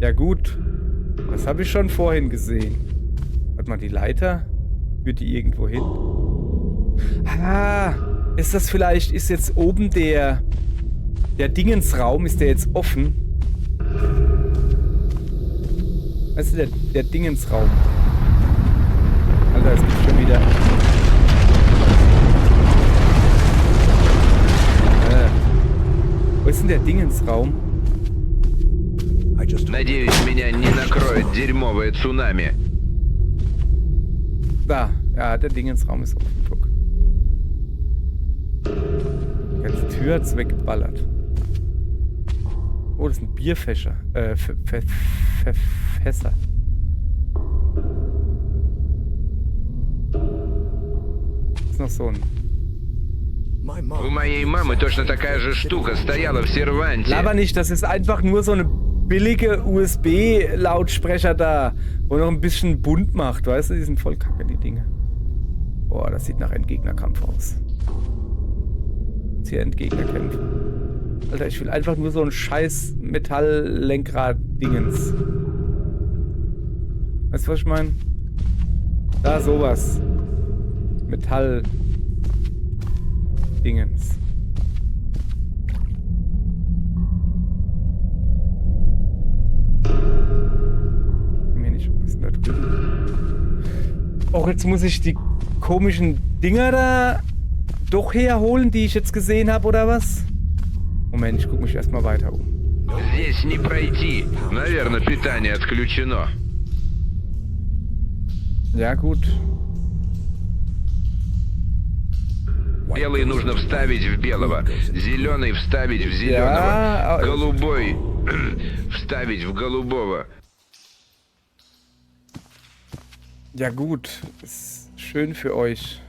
Ja gut. Das habe ich schon vorhin gesehen. Warte mal, die Leiter? Führt die irgendwo hin? Ah, ist das vielleicht... Ist jetzt oben der Dingensraum, ist der jetzt offen? Weißt du, der Dingensraum. Alter, es gibt schon wieder... Wo ist denn der Dingensraum? Надеюсь, меня не накроет дерьмовое цунами. Da, ja, der Dingensraum ist offen. Guck. Die ganze Tür hat's weggeballert. Oh, das sind Bierfässer. Fässer. Das ist noch so ein... У моей мамы точно такая же штука стояла в серванте. Laber nicht, das ist einfach nur so eine billige USB-Lautsprecher da, wo noch ein bisschen bunt macht, weißt du? Die sind voll kacke, die Dinge. Boah, das sieht nach Endgegnerkampf aus. Jetzt hier Endgegner kämpfen. Alter, ich will einfach nur so ein scheiß Metall-Lenkrad-Dingens. Weißt du, was ich meine? Da, sowas. Metall-Dingens. Mir nicht, was ist denn da drüben? Och, jetzt muss ich die komischen Dinger da doch herholen, die ich jetzt gesehen habe, oder was? Moment, ich gucke mich erstmal weiter um. Здесь не пройти. Наверное, питание отключено. Ja, gut. Белый нужно вставить в белого. Зеленый вставить в зеленого. Голубой вставить в голубого. Ja, gut. Ist schön für euch.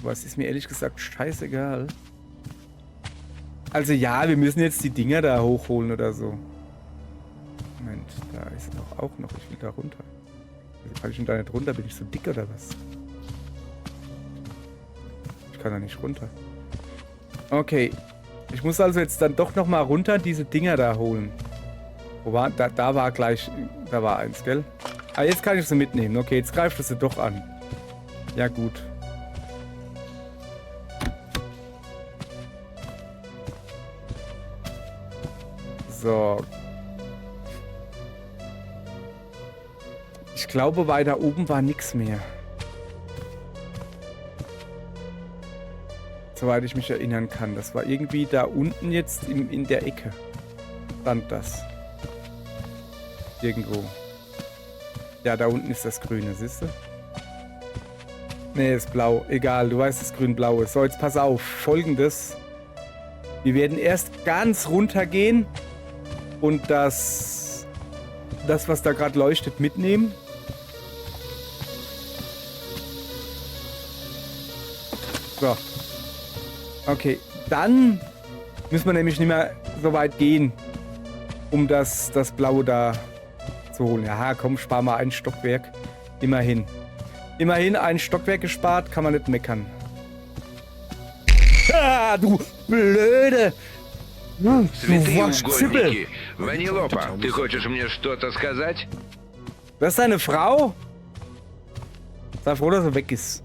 Aber es ist mir ehrlich gesagt scheißegal. Also ja, wir müssen jetzt die Dinger da hochholen oder so. Moment, da ist doch auch noch. Ich will da runter. Wieso kann ich denn da nicht runter? Bin ich so dick oder was? Ich kann da nicht runter. Okay. Ich muss also jetzt dann doch nochmal runter diese Dinger da holen. Wo war? Da war gleich... Da war eins, gell? Ah, jetzt kann ich sie mitnehmen. Okay, jetzt greift es sie doch an. Ja, gut. So. Ich glaube, weiter oben war nichts mehr. Soweit ich mich erinnern kann. Das war irgendwie da unten jetzt in der Ecke. Stand das. Irgendwo. Ja, da unten ist das Grüne, siehst du? Nee, ist blau. Egal, du weißt, das grün-blau ist. So, jetzt pass auf. Folgendes. Wir werden erst ganz runter gehen. und das, was da gerade leuchtet, mitnehmen. So. Okay, dann müssen wir nämlich nicht mehr so weit gehen, um das Blaue da zu holen. Ja, komm, spar mal ein Stockwerk. Immerhin. Immerhin ein Stockwerk gespart, kann man nicht meckern. Ah, du blöde! Святые угодники. Ванилопа, ты хочешь мне что-то сказать? Das ist deine Frau? Sei froh, dass er weg ist.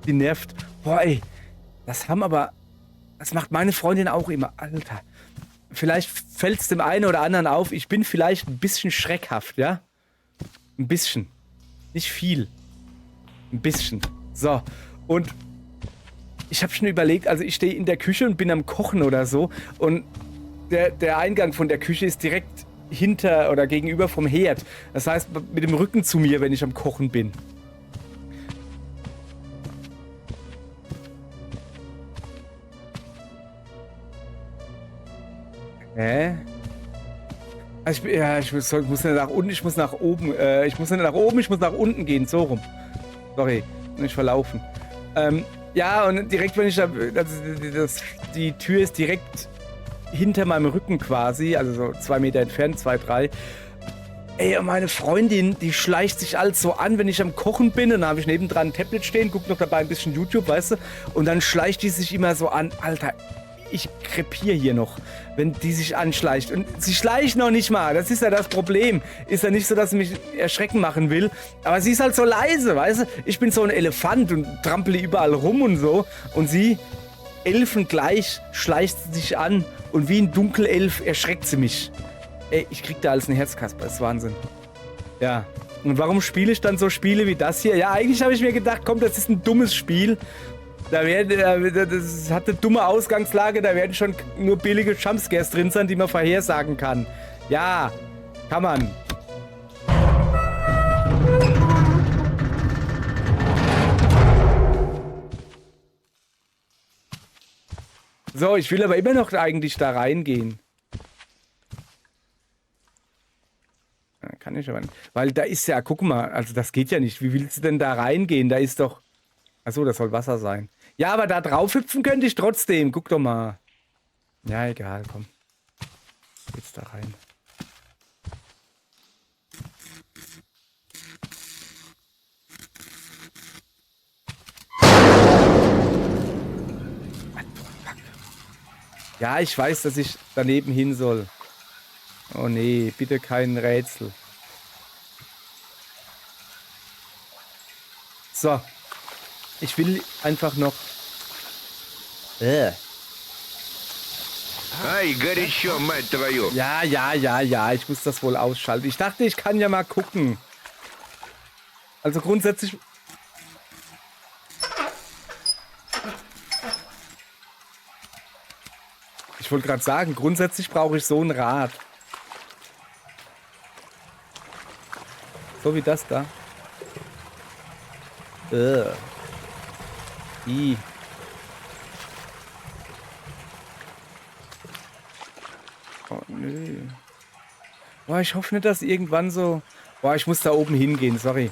Die nervt. Boah, ey. Das macht meine Freundin auch immer. Alter. Vielleicht fällt es dem einen oder anderen auf. Ich bin vielleicht ein bisschen schreckhaft, ja? Ein bisschen. Nicht viel. Ein bisschen. So. Und ich habe schon überlegt, also ich stehe in der Küche und bin am Kochen oder so. Und der Eingang von der Küche ist direkt hinter oder gegenüber vom Herd. Das heißt, mit dem Rücken zu mir, wenn ich am Kochen bin. Hä? Also ich muss nicht nach unten, ich muss nach oben. Ich muss nicht nach oben, ich muss nach unten gehen, so rum. Sorry, nicht verlaufen. Ja, und direkt, wenn ich da. Die Tür ist direkt hinter meinem Rücken quasi, also so 2 Meter entfernt, 2, 3. Ey, und meine Freundin, die schleicht sich alles so an, wenn ich am Kochen bin. Und dann habe ich nebendran ein Tablet stehen, guck noch dabei ein bisschen YouTube, weißt du? Und dann schleicht die sich immer so an. Alter, ich krepiere hier noch, wenn die sich anschleicht. Und sie schleicht noch nicht mal. Das ist ja das Problem. Ist ja nicht so, dass sie mich erschrecken machen will. Aber sie ist halt so leise, weißt du? Ich bin so ein Elefant und trampele überall rum und so. Und sie, elfengleich, schleicht sie sich an. Und wie ein Dunkelelf erschreckt sie mich. Ey, ich krieg da alles einen Herzkasper. Das ist Wahnsinn. Ja. Und warum spiele ich dann so Spiele wie das hier? Ja, eigentlich habe ich mir gedacht, komm, das ist ein dummes Spiel. Das hat eine dumme Ausgangslage, da werden schon nur billige Jumpscares drin sein, die man vorhersagen kann. Ja, kann man. So, ich will aber immer noch eigentlich da reingehen. Ja, kann ich aber nicht. Weil da ist ja, guck mal, also das geht ja nicht. Wie willst du denn da reingehen? Da ist doch... Achso, das soll Wasser sein. Ja, aber da drauf hüpfen könnte ich trotzdem. Guck doch mal. Ja, egal, komm. Jetzt da rein. Ja, ich weiß, dass ich daneben hin soll. Oh nee, bitte kein Rätsel. So. Ich will einfach noch... Ай, горячо, мать твою. Ja, ich muss das wohl ausschalten. Ich dachte, ich kann ja mal gucken. Also grundsätzlich... Ich wollte gerade sagen, grundsätzlich brauche ich so ein Rad. So wie das da. I. Oh, nö. Boah, ich hoffe nicht, dass irgendwann so... Boah, ich muss da oben hingehen, sorry.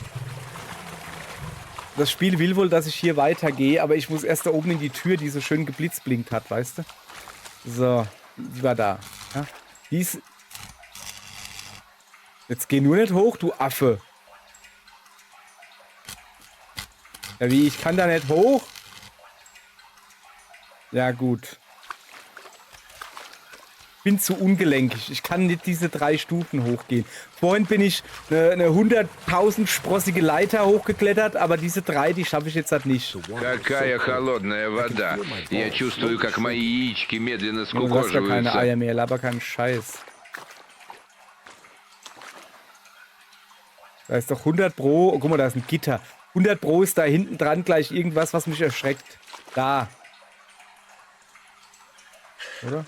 Das Spiel will wohl, dass ich hier weitergehe, aber ich muss erst da oben in die Tür, die so schön geblitzblinkt hat, weißt du? So, die war da. Ja? Die ist... Jetzt geh nur nicht hoch, du Affe. Ja, wie? Ich kann da nicht hoch? Ja, gut. Bin zu ungelenkig. Ich kann nicht diese 3 Stufen hochgehen. Vorhin bin ich eine 100.000 sprossige Leiter hochgeklettert, aber diese 3, die schaffe ich jetzt halt nicht. Какая холодная вода. Я чувствую, как мои яички медленно Du hast ja keine скукоживаются. Eier mehr, laber keinen Scheiß. Da ist doch 100 Pro... Oh, guck mal, da ist ein Gitter. 100 Pro ist da hinten dran gleich irgendwas, was mich erschreckt. Da. Oder?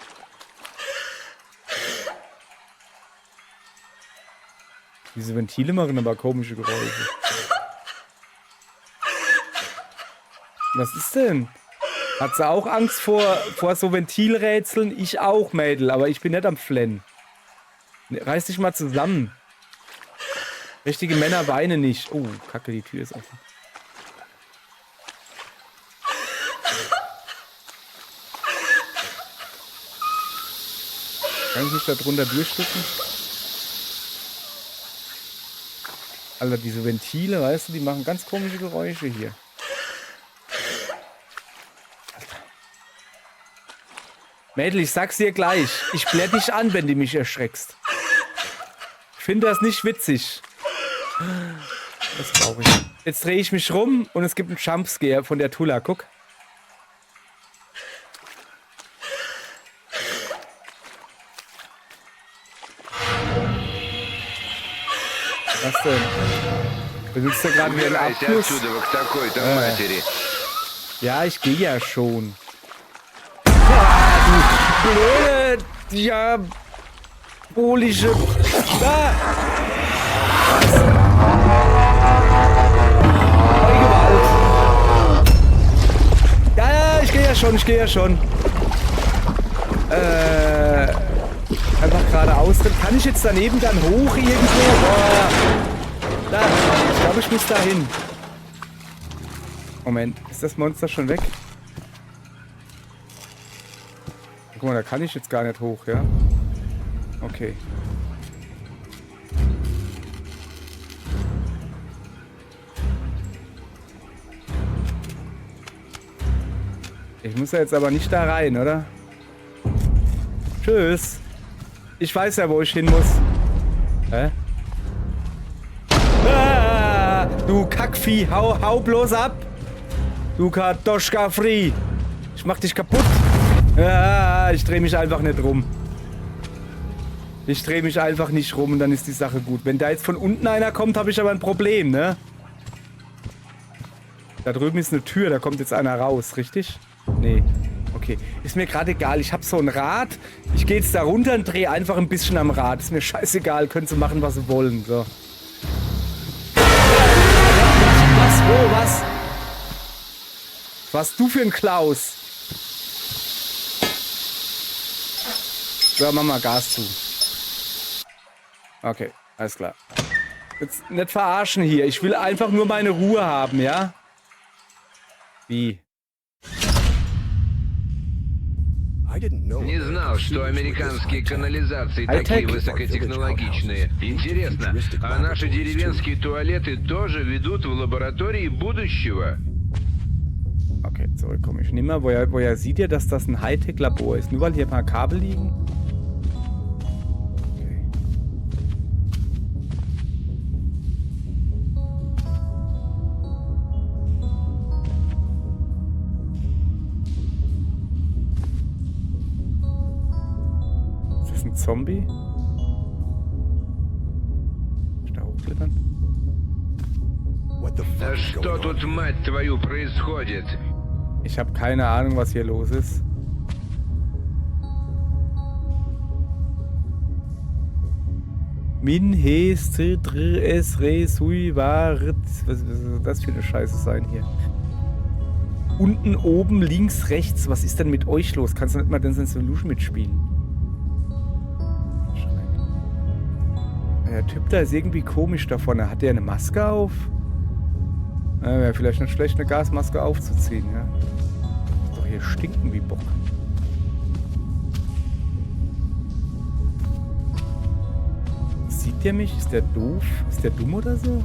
Diese Ventile machen aber komische Geräusche. Was ist denn? Hat sie auch Angst vor so Ventilrätseln? Ich auch, Mädel, aber ich bin nicht am Flennen. Reiß dich mal zusammen. Richtige Männer weinen nicht. Oh, Kacke, die Tür ist offen. Kann ich mich da drunter durchstücken? Alter, diese Ventile, weißt du, die machen ganz komische Geräusche hier. Alter. Mädel, ich sag's dir gleich. Ich blär dich an, wenn du mich erschreckst. Ich finde das nicht witzig. Das brauche ich. Jetzt drehe ich mich rum und es gibt einen Jumpscare von der Tulla. Guck. Was denn? Benutzt du gerade wie ein Убирайся Abfluss? отсюда к такой-то матери. Ja, ich gehe ja schon. Ah, du blöde, diabolische... Ah! Gewalt. Ja, ich gehe ja schon. Einfach geradeaus. Kann ich jetzt daneben dann hoch irgendwo? Boah. Da, ich glaube, ich muss da hin. Moment, ist das Monster schon weg? Guck mal, da kann ich jetzt gar nicht hoch, ja? Okay. Ich muss ja jetzt aber nicht da rein, oder? Tschüss. Ich weiß ja, wo ich hin muss. Hä? Ah, du Kackvieh, hau bloß ab. Du Kartoschka Free. Ich mach dich kaputt. Ah, ich drehe mich einfach nicht rum. Ich drehe mich einfach nicht rum und dann ist die Sache gut. Wenn da jetzt von unten einer kommt, habe ich aber ein Problem, ne? Da drüben ist eine Tür, da kommt jetzt einer raus, richtig? Nee. Okay. Ist mir gerade egal. Ich habe so ein Rad. Ich gehe jetzt da runter und drehe einfach ein bisschen am Rad. Ist mir scheißegal. Können sie machen, was sie wollen. So. Was? Wo? Was? Was du für ein Klaus? So, mach mal Gas zu. Okay, alles klar. Jetzt nicht verarschen hier. Ich will einfach nur meine Ruhe haben, ja? Wie? Не знал, что американские канализации такие высокотехнологичные. Интересно, а наши деревенские туалеты тоже ведут в лаборатории будущего? Okay, zurückkommen. Ich nehme mal, woher sieht ihr, dass das ein Hightech-Labor ist? Nur weil hier ein paar Kabel liegen? Okay. Ist das ein Zombie? Ist da hochklettern? Да что тут, мать твою, происходит? Ich habe keine Ahnung, was hier los ist. Min, he, str, es, re, sui, war, was soll das für eine Scheiße sein hier? Unten, oben, links, rechts. Was ist denn mit euch los? Kannst du nicht mal Dance Solution mitspielen? Der Typ da ist irgendwie komisch da vorne. Hat der eine Maske auf? Wäre vielleicht nicht schlecht, eine Gasmaske aufzuziehen, ja. Ist doch hier stinken wie Bock. Sieht der mich? Ist der doof? Ist der dumm oder so?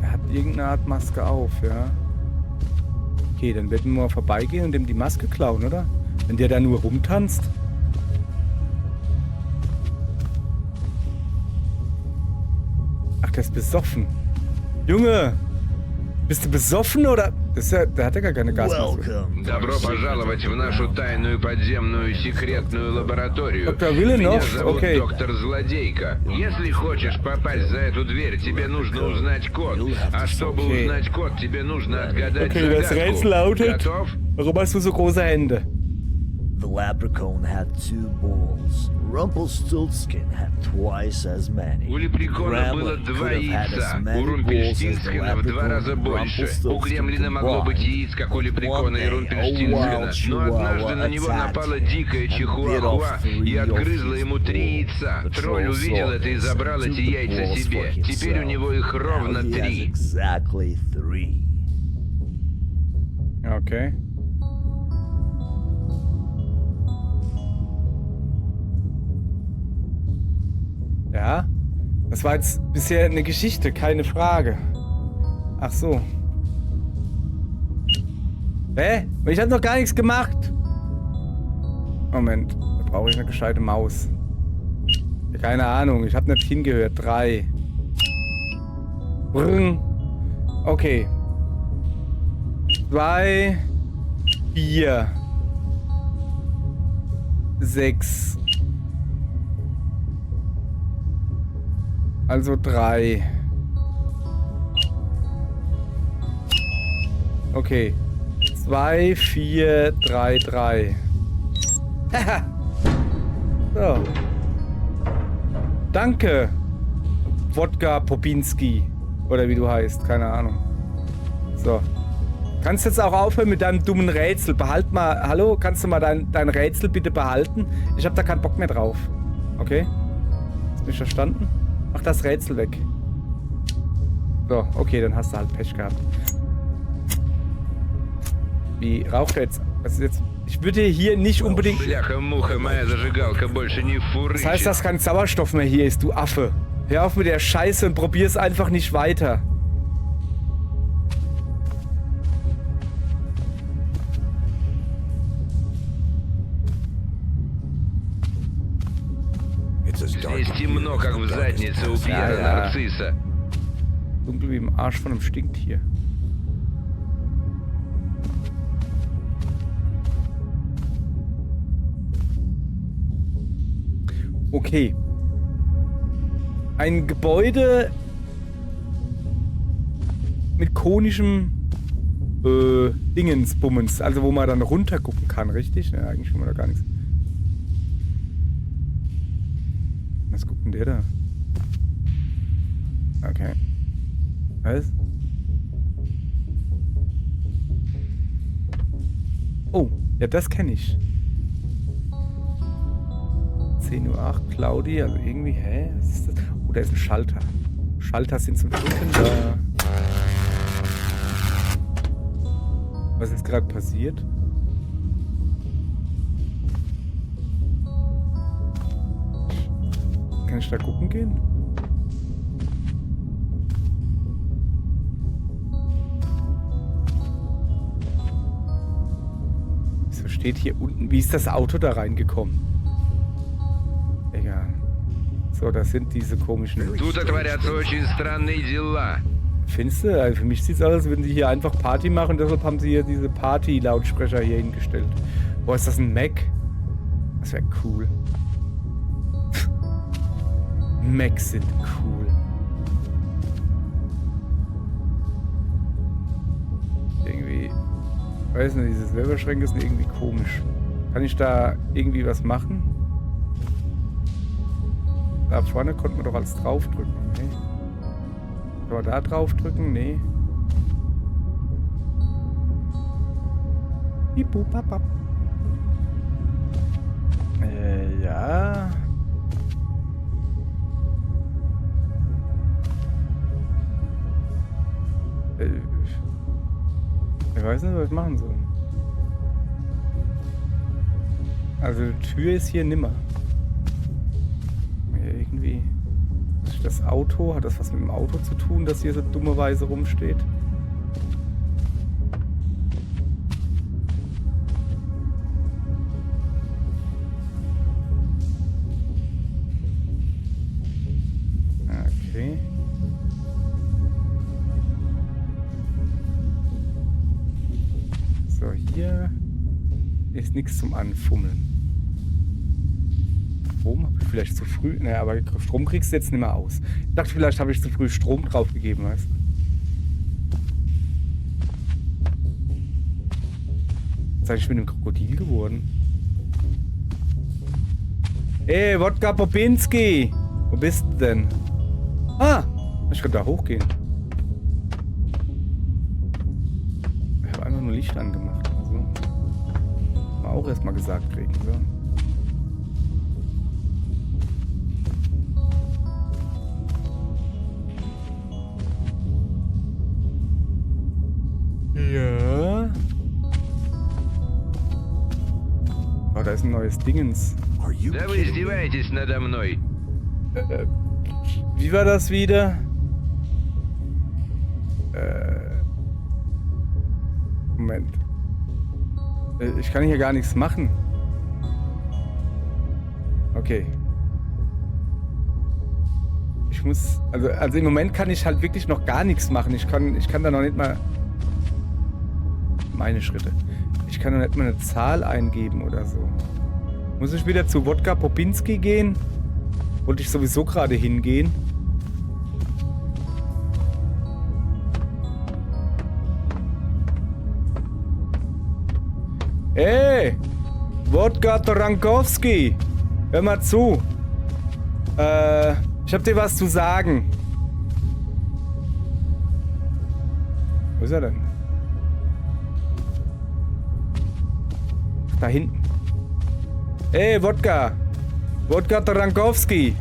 Er hat irgendeine Art Maske auf, ja. Okay, dann werden wir mal vorbeigehen und dem die Maske klauen, oder? Wenn der da nur rumtanzt. Der ist besoffen. Junge! Bist du besoffen oder? Der hat ja gar keine Gasmaske. Добро пожаловать в нашу тайную подземную секретную лабораторию. Доктор Виленов? Меня зовут Окей. доктор Злодейка. Если хочешь попасть за эту дверь, тебе нужно узнать код. А чтобы Okay. узнать код, тебе нужно отгадать Okay, das загадку. Rätsel lautet... Готов? Warum hast du so große Hände? the leprechaun had 2 balls. Rumpelstiltskin had twice as many. У Лепрекона было Gremlin 2 could have had as яйца, many у balls as the Румпельштинскина в 2 leprechaun раза and больше. У Rumpelstiltskin Кремлина могло быть combined. яиц, как у Лепрекона One и day, a Румпельштинскина. wild Но однажды на него chihuahua напала attacked дикая and bit чихуахуа off 3 и of отгрызла his ему 3 balls. яйца. The Тролль troll увидел saw это и this забрал and эти took the яйца balls себе. for Теперь у himself. него их ровно Now he has 3. exactly 3. Okay. Ja, das war jetzt bisher eine Geschichte, keine Frage. Ach so. Hä? Ich habe noch gar nichts gemacht. Moment, da brauche ich eine gescheite Maus. Keine Ahnung, ich habe nicht hingehört. 3. Brrr. Okay. 2, 4, 6. Also 3. Okay. 2, 4, 3, 3. Haha. So. Danke. Wodka Popinski. Oder wie du heißt. Keine Ahnung. So. Kannst jetzt auch aufhören mit deinem dummen Rätsel. Behalt mal. Hallo? Kannst du mal dein Rätsel bitte behalten? Ich habe da keinen Bock mehr drauf. Okay? Hast du mich verstanden? Mach das Rätsel weg. So, okay, dann hast du halt Pech gehabt. Wie raucht er jetzt? Was ist jetzt? Ich würde hier nicht unbedingt... Бляха-муха, моя зажигалка больше не фурычит. Das heißt, dass kein Sauerstoff mehr hier ist, du Affe. Hör auf mit der Scheiße und probier's einfach nicht weiter. Здесь темно, как в заднице у Пьера Нарцисса. Dunkel wie im Arsch von einem Stinktier. Okay. Ein Gebäude mit konischem Dingensbummens. Also wo man dann runter gucken kann, richtig? Ja, eigentlich kann man da gar nichts. Was guckt denn der da? Okay. Was? Oh, ja, das kenne ich. 10:08 Uhr, Claudi, also irgendwie, hä? Was ist das? Oh, da ist ein Schalter. Schalter sind zum Drücken da. Was ist gerade passiert? Kann ich da gucken gehen? Wieso steht hier unten? Wie ist das Auto da reingekommen? Egal. So, das sind diese komischen... Тут творятся очень странные дела. Findest du? Also für mich sieht es aus, als würden sie hier einfach Party machen. Deshalb haben sie hier diese Party-Lautsprecher hier hingestellt. Boah, ist das ein Mac? Das wäre cool. Macs sind cool. Irgendwie... Ich weiß nicht, diese Silberschränke sind irgendwie komisch. Kann ich da irgendwie was machen? Da vorne konnte man doch alles draufdrücken. Nee. Kann man da draufdrücken? Nee. Bipu, papap. Ja. Ich weiß nicht, was ich machen soll. Also die Tür ist hier nimmer. Irgendwie. Das Auto, hat das was mit dem Auto zu tun, das hier so dummerweise rumsteht? Okay. So, hier ist nichts zum Anfummeln. Strom? Habe ich vielleicht zu früh? Naja, aber Strom kriegst du jetzt nicht mehr aus. Ich dachte, vielleicht habe ich zu früh Strom draufgegeben, weißt du? Was ist eigentlich mit dem Krokodil geworden? Ey, Wodka Popinski. Wo bist du denn? Ah, ich kann da hochgehen. Ich habe einfach nur Licht angemacht. Also. Mal auch erstmal gesagt kriegen. So. Ja. Oh, da ist ein neues Dingens. Are you Да вы kidding me? издеваетесь надо мной. Wie war das wieder? Moment. Ich kann hier gar nichts machen. Okay. Ich muss... Also im Moment kann ich halt wirklich noch gar nichts machen. Ich kann da noch nicht mal... Meine Schritte. Ich kann noch nicht mal eine Zahl eingeben oder so. Muss ich wieder zu Wodka Popinski gehen? Wollte ich sowieso gerade hingehen. Ey! Wodka Torankowski! Hör mal zu. Ich hab dir was zu sagen. Wo ist er denn? Ach, da hinten. Ey, Wodka! Wodka Torankowski!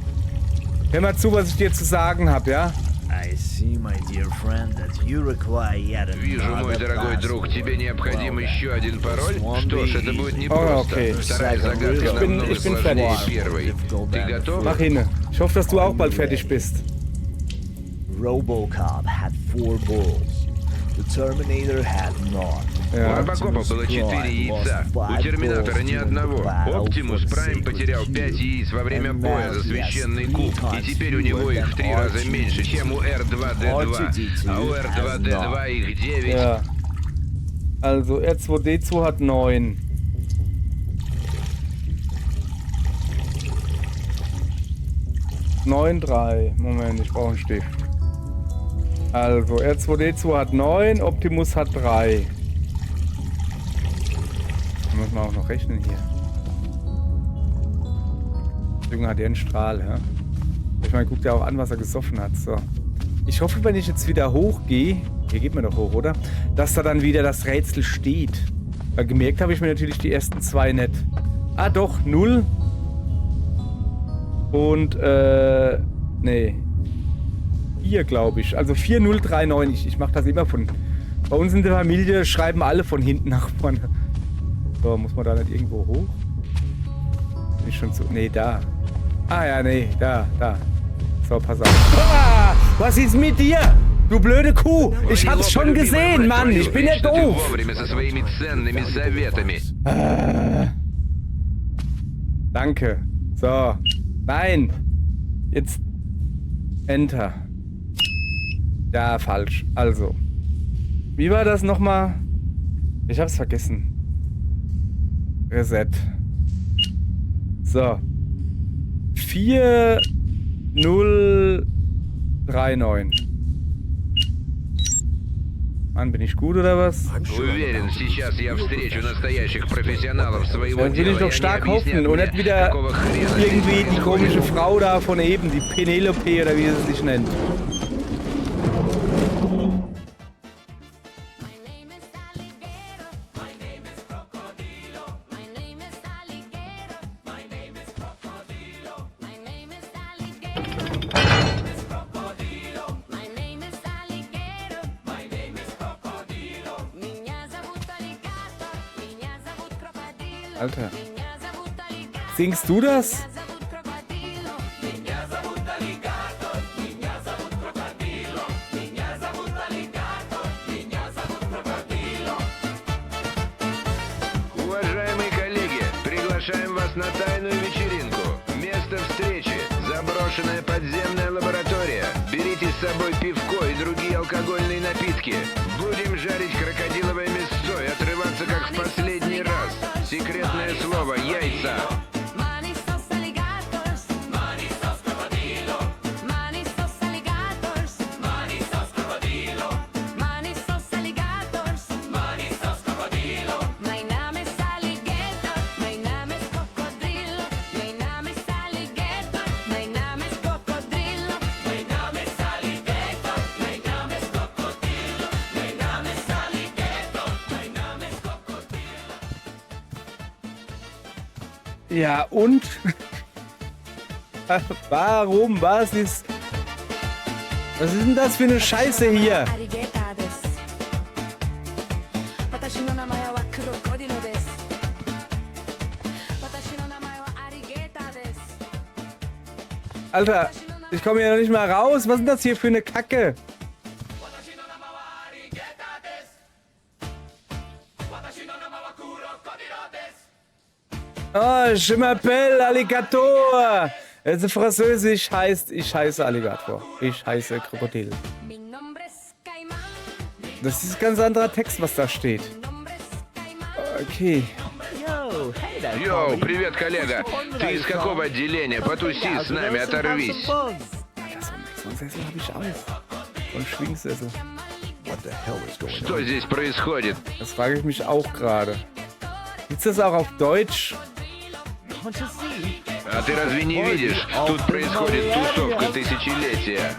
Hör mal zu, was ich dir zu sagen habe, ja? I see, my dear friend, that you require yet Вижу, мой another дорогой друг, password. тебе необходим Well, еще один пароль? this won't Что ж, be это будет easy. непросто. окей. Вторая загадка Ich bin намного сложнее fertig. первой. Ты готов? Mach hin. Ich hoffe, dass du auch bald fertig bist. RoboCop had 4 bulls. The Terminator had none. У Ja. Робокопа было 4 яйца, у Терминатора ни одного. Оптимус Прайм потерял 5 яиц во время боя за священный куб, и теперь у него их в 3 раза меньше, чем у R2-D2. А у R2-D2 их 9. Ja. Also R2D2 hat 9. Neun, 3. Moment, ich brauche einen Stift. Also R2D2 hat 9, Optimus hat 3. Da muss man auch noch rechnen hier. Deswegen hat er einen Strahl, ja. Ich meine, guckt ja auch an, was er gesoffen hat. So. Ich hoffe, wenn ich jetzt wieder hochgehe, hier geht man doch hoch, oder? Dass da dann wieder das Rätsel steht. Weil gemerkt habe ich mir natürlich die ersten 2 nicht. Ah doch, 0. Und, nee. 4, glaube ich. Also 4039. Ich mache das immer von... Bei uns in der Familie schreiben alle von hinten nach vorne. So, muss man da nicht irgendwo hoch? Bin ich schon zu... Nee, da. Ah ja, nee, da. So, pass auf. Ah, was ist mit dir? Du blöde Kuh! Ich hab's schon gesehen, Mann! Ich bin ja doof! Вовремя со своими ценными советами. Danke. So. Nein. Jetzt. Enter. Ja, falsch. Also. Wie war das nochmal? Ich hab's vergessen. Reset. So. 4039. Mann, bin ich gut oder was? Уверен, сейчас я встречу настоящих профессионалов своего Dann will дела. ich doch и stark они объяснят hoffen und мне, nicht wieder какого хрена irgendwie здесь die komische происходит. Frau da von eben, die Penelope oder wie sie sich nennt. My name is alligator. My name is crocodilo. My name is alligator. My name is crocodilo. My name is alligator. My name is crocodilo. My name is alligator. My name is crocodilo. Меня зовут аллигатор. Меня зовут крокодило. Alter. Меня зовут аллигатор. Singst du das? Меня зовут крокодило. Уважаемые коллеги, приглашаем вас на тайную вечеринку. Место встречи – заброшенная подземная лаборатория. Берите с собой пивко и другие алкогольные напитки. Будем жарить крокодиловое мясо и отрываться как в последний раз. Секретное слово – яйца. Money sauce alligators. Money sauce crocodilo. Money sauce alligators. Money sauce crocodilo. Money sauce alligators. Money sauce crocodilo. Mein Name ist Alligator. Mein Name ist Krokodil. Mein Name ist Ja, und? Warum? Was ist denn das für eine Scheiße hier? Alter, ich komme hier noch nicht mal raus. Was ist denn das hier für eine Kacke? Oh, je m'appelle Alligator. Also Französisch heißt, ich heiße Alligator. Ich heiße Krokodil. Das ist ein ganz anderer Text, was da steht. Okay. Yo, hey there, Йоу, Tommy. привет, коллега. Ты из какого отделения? Потуси с нами, оторвись. Ja, so einen Sessel habe ich auch. So einen Schwingsessel. Что здесь происходит? Das frage ich mich auch gerade. Gibt's das auch auf Deutsch? Can't you see? А ты разве не видишь? Тут происходит тусовка тысячелетия.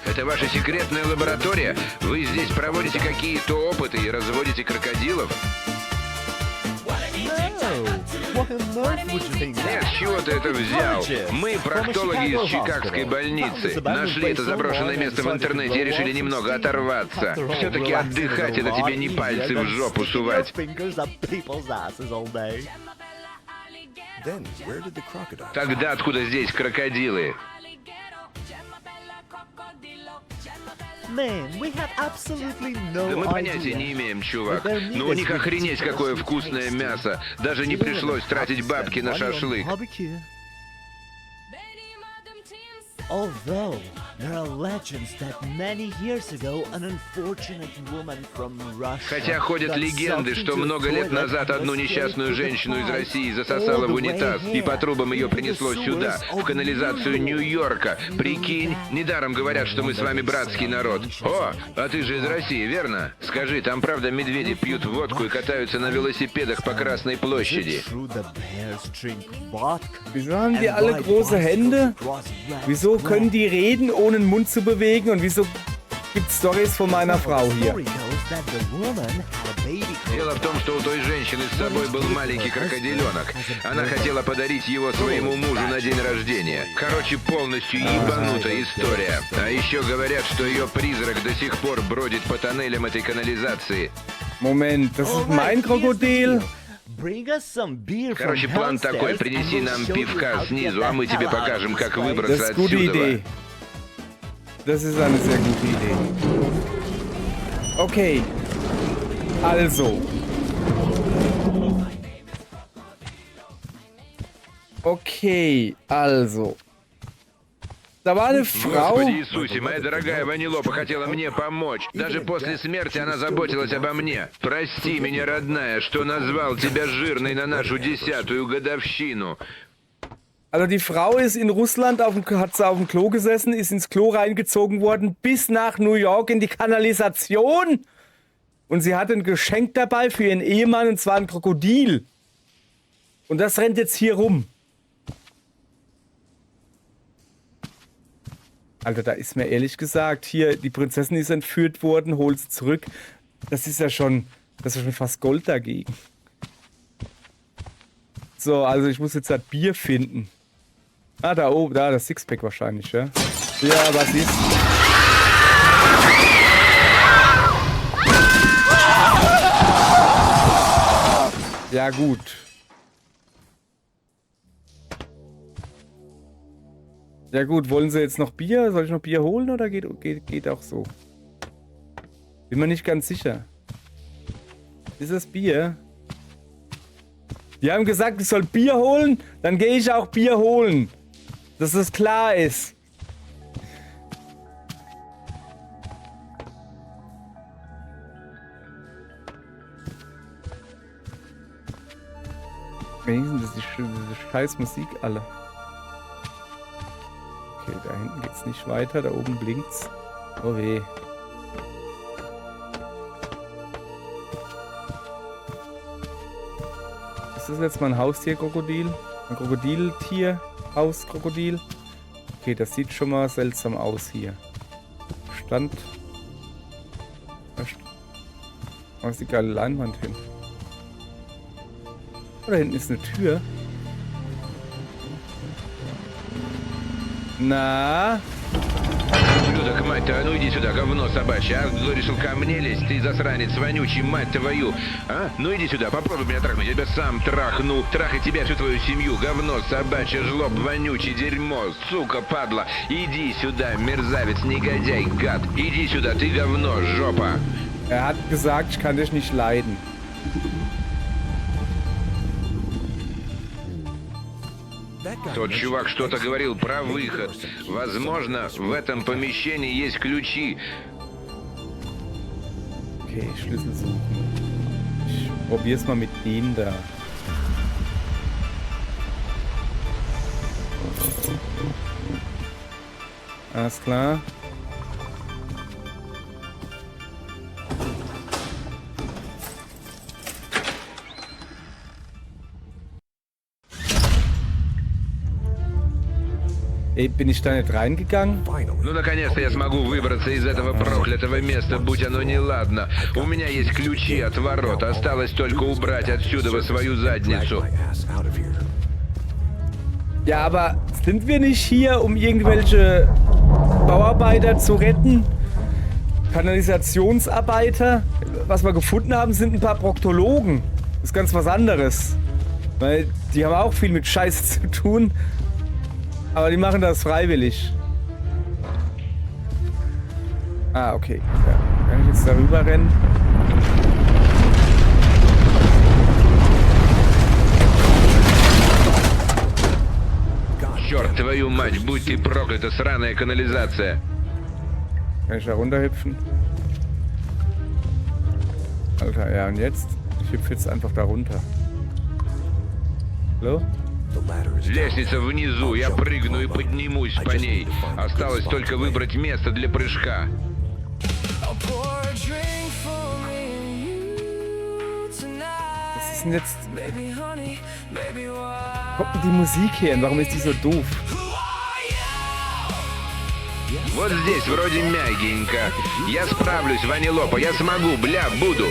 Это ваша секретная лаборатория? Вы здесь проводите какие-то опыты и разводите крокодилов? No. What on earth would you think? Нет, с чего ты это взял? Мы, проктологи из Чикагской больницы, нашли это заброшенное место в интернете и решили немного оторваться. Все-таки отдыхать — это тебе не пальцы в жопу сувать. Тогда откуда здесь крокодилы? Man, we have absolutely Да no мы понятия не idea. имеем, чувак. Но у них охренеть какое вкусное мясо. Даже не пришлось тратить бабки на шашлык. Barbecue. Although there are legends that many years ago an unfortunate woman from Russia Хотя ходят got легенды, sucked что into a много лет toilet назад and одну escaped несчастную with a женщину из fight России засосало all в the унитаз, way и по here трубам ее in the принесло сюда, sewers в of канализацию New York. Нью-Йорка. Прикинь, недаром говорят, что мы с вами братский народ. О, а ты же из России, верно? Скажи, там правда медведи пьют водку и катаются на велосипедах по Красной площади? True, the bears drink vodka. Wieso haben die And alle ride große Hände? bicycles across red Wieso können flags. die reden, ohne den Mund zu bewegen? Und wieso gibt's Stories von meiner Frau hier? Story goes that the woman had a baby Дело в том, что у той женщины с собой был маленький крокодиленок. Она хотела подарить его своему мужу на день рождения. Короче, полностью ебанутая история. А еще говорят, что ее призрак до сих пор бродит по тоннелям этой канализации. Moment, das ist mein Krokodil. Bring us some beer from Короче, план downstairs такой: and принеси we'll нам show you пивка how to снизу, get а мы the тебе hell out покажем, of как this place. Das выбраться ist eine gute отсюда. Idee. Das ist eine sehr gute Idee. Okay. Also. Okay, also. Da war eine Frau. Господи Иисусе, моя дорогая Ванилопа хотела мне помочь. Даже после смерти она заботилась обо мне. Прости меня, родная, что назвал тебя жирной на нашу 10-ю годовщину. Also die Frau ist in Russland hat sie auf dem Klo gesessen, ist ins Klo reingezogen worden, bis nach New York in die Kanalisation. Und sie hatte ein Geschenk dabei für ihren Ehemann, und zwar ein Krokodil. Und das rennt jetzt hier rum. Alter, da ist mir ehrlich gesagt, hier, die Prinzessin ist entführt worden, holt sie zurück. Das ist ja schon fast Gold dagegen. So, also ich muss jetzt das Bier finden. Ah, da oben, da, das Sixpack wahrscheinlich, ja? Ja, was ist? Ja, gut. Ja gut, wollen Sie jetzt noch Bier? Soll ich noch Bier holen oder geht auch so? Bin mir nicht ganz sicher. Ist das Bier? Die haben gesagt, ich soll Bier holen, dann gehe ich auch Bier holen. Dass das klar ist. Wenigstens ist diese scheiß Musik alle. Okay, da hinten geht's nicht weiter, da oben blinkt's. Oh weh. Ist das jetzt mein Haustierkrokodil? Ein Krokodiltier? Hauskrokodil? Okay, das sieht schon mal seltsam aus hier. Wo ist die geile Leinwand hin? Oh, da hinten ist eine Tür. Na? Ублюдок, мать твою, ну иди сюда, говно собачье, а? Кто решил ко мне лезть, ты засранец вонючий, мать твою, а? Ну иди сюда, попробуй меня трахнуть, я тебя сам трахну, трахай тебя, всю твою семью, говно собачье, жлоб, вонючий, дерьмо, сука, падла, иди сюда, мерзавец, негодяй, гад, иди сюда, ты говно, жопа. Er hat gesagt, ich kann dich nicht leiden. Тот чувак что-то говорил про выход. Возможно, в этом помещении есть ключи. Okay, Schlüssel suchen. Ich probier's mal mit denen da. Alles klar. Ey, bin ich da nicht reingegangen? Ну, наконец-то я смогу выбраться из этого проклятого места, будь оно неладно. У меня есть ключи от ворот. Осталось только убрать отсюда свою задницу. Ja, aber sind wir nicht hier, um irgendwelche Bauarbeiter zu retten? Kanalisationsarbeiter? Was wir gefunden haben, sind ein paar Proktologen. Das ist ganz was anderes. Weil die haben auch viel mit Scheiße zu tun. Aber die machen das freiwillig. Ah, okay. Ja, kann ich jetzt darüber rennen? Черт твою мать, будь ты проклята, сраная канализация. Kann ich da runterhüpfen? Alter, ja, und jetzt? Ich hüpfe jetzt einfach da runter. Hallo? Лестница внизу, я прыгну и поднимусь по ней. Осталось только выбрать место для прыжка. Was ist denn jetzt... Kommt denn die Musik her? Warum ist die so doof? Вот здесь вроде мягенько. Я справлюсь, Ванилопа, я смогу, бля, буду.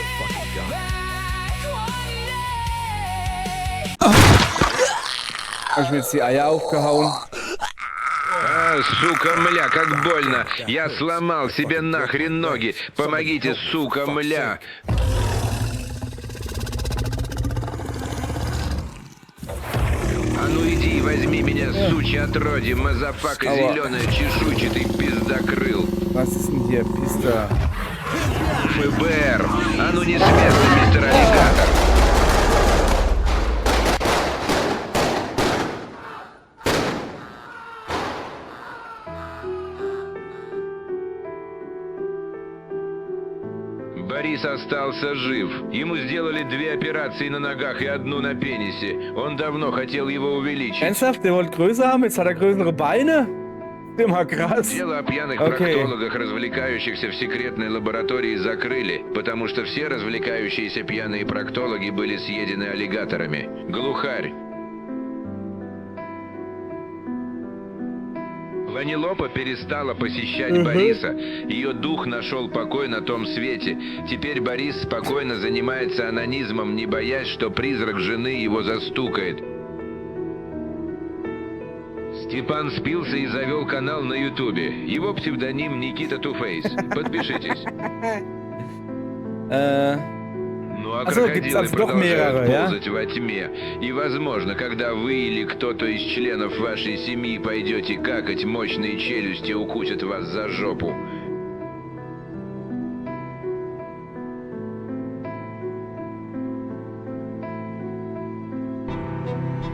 Hab ich mir jetzt die Eier aufgehauen? А, сука, мля, как больно. Я сломал себе нахрен ноги. Помогите, сука, мля. А ну иди и возьми меня, сучья отродье, мазафака зеленая, чешуйчатый пиздокрыл. Was ist denn hier? Pista. ФБР. А ну не с места, мистер Аллигатор. Борис остался жив. Ему сделали 2 операции на ногах и 1 на пенисе. Он давно хотел его увеличить. Ernsthaft? Der wollte größer haben? Jetzt hat er größere Beine? Immer krass. Дело о пьяных Окей. проктологах, развлекающихся в секретной лаборатории, закрыли, потому что все развлекающиеся пьяные проктологи были съедены аллигаторами. Глухарь. Ванилопа перестала посещать Бориса. Ее дух нашел покой на том свете. Теперь Борис спокойно занимается анонизмом, не боясь, что призрак жены его застукает. Степан спился и завел канал на Ютубе. Его псевдоним Никита Туфейс. Подпишитесь. Ну а Ach so, gibt's крокодилы also doch mehrere, продолжают ja? ползать во тьме. И возможно, когда вы или кто-то из членов вашей семьи пойдете какать, мощные челюсти укусят вас за жопу.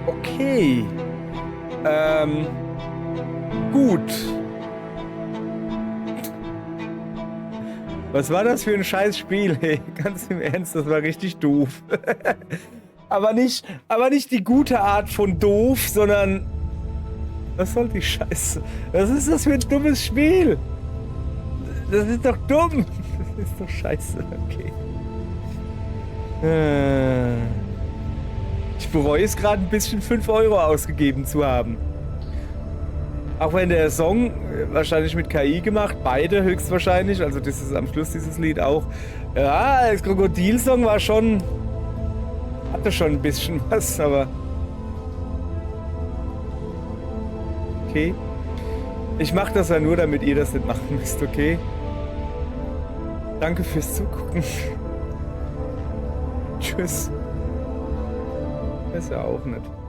Okay. Gut. Was war das für ein scheiß Spiel, ey? Ganz im Ernst, das war richtig doof. aber nicht die gute Art von doof, sondern... Was soll die Scheiße? Was ist das für ein dummes Spiel? Das ist doch dumm. Das ist doch scheiße, okay. Ich bereue es gerade ein bisschen 5 € ausgegeben zu haben. Auch wenn der Song wahrscheinlich mit KI gemacht, beide höchstwahrscheinlich, also das ist am Schluss dieses Lied auch. Ja, das Krokodil-Song war schon, hatte schon ein bisschen was, aber okay. Ich mache das ja nur, damit ihr das nicht machen müsst, okay? Danke fürs Zugucken. Tschüss. Ist ja auch nicht.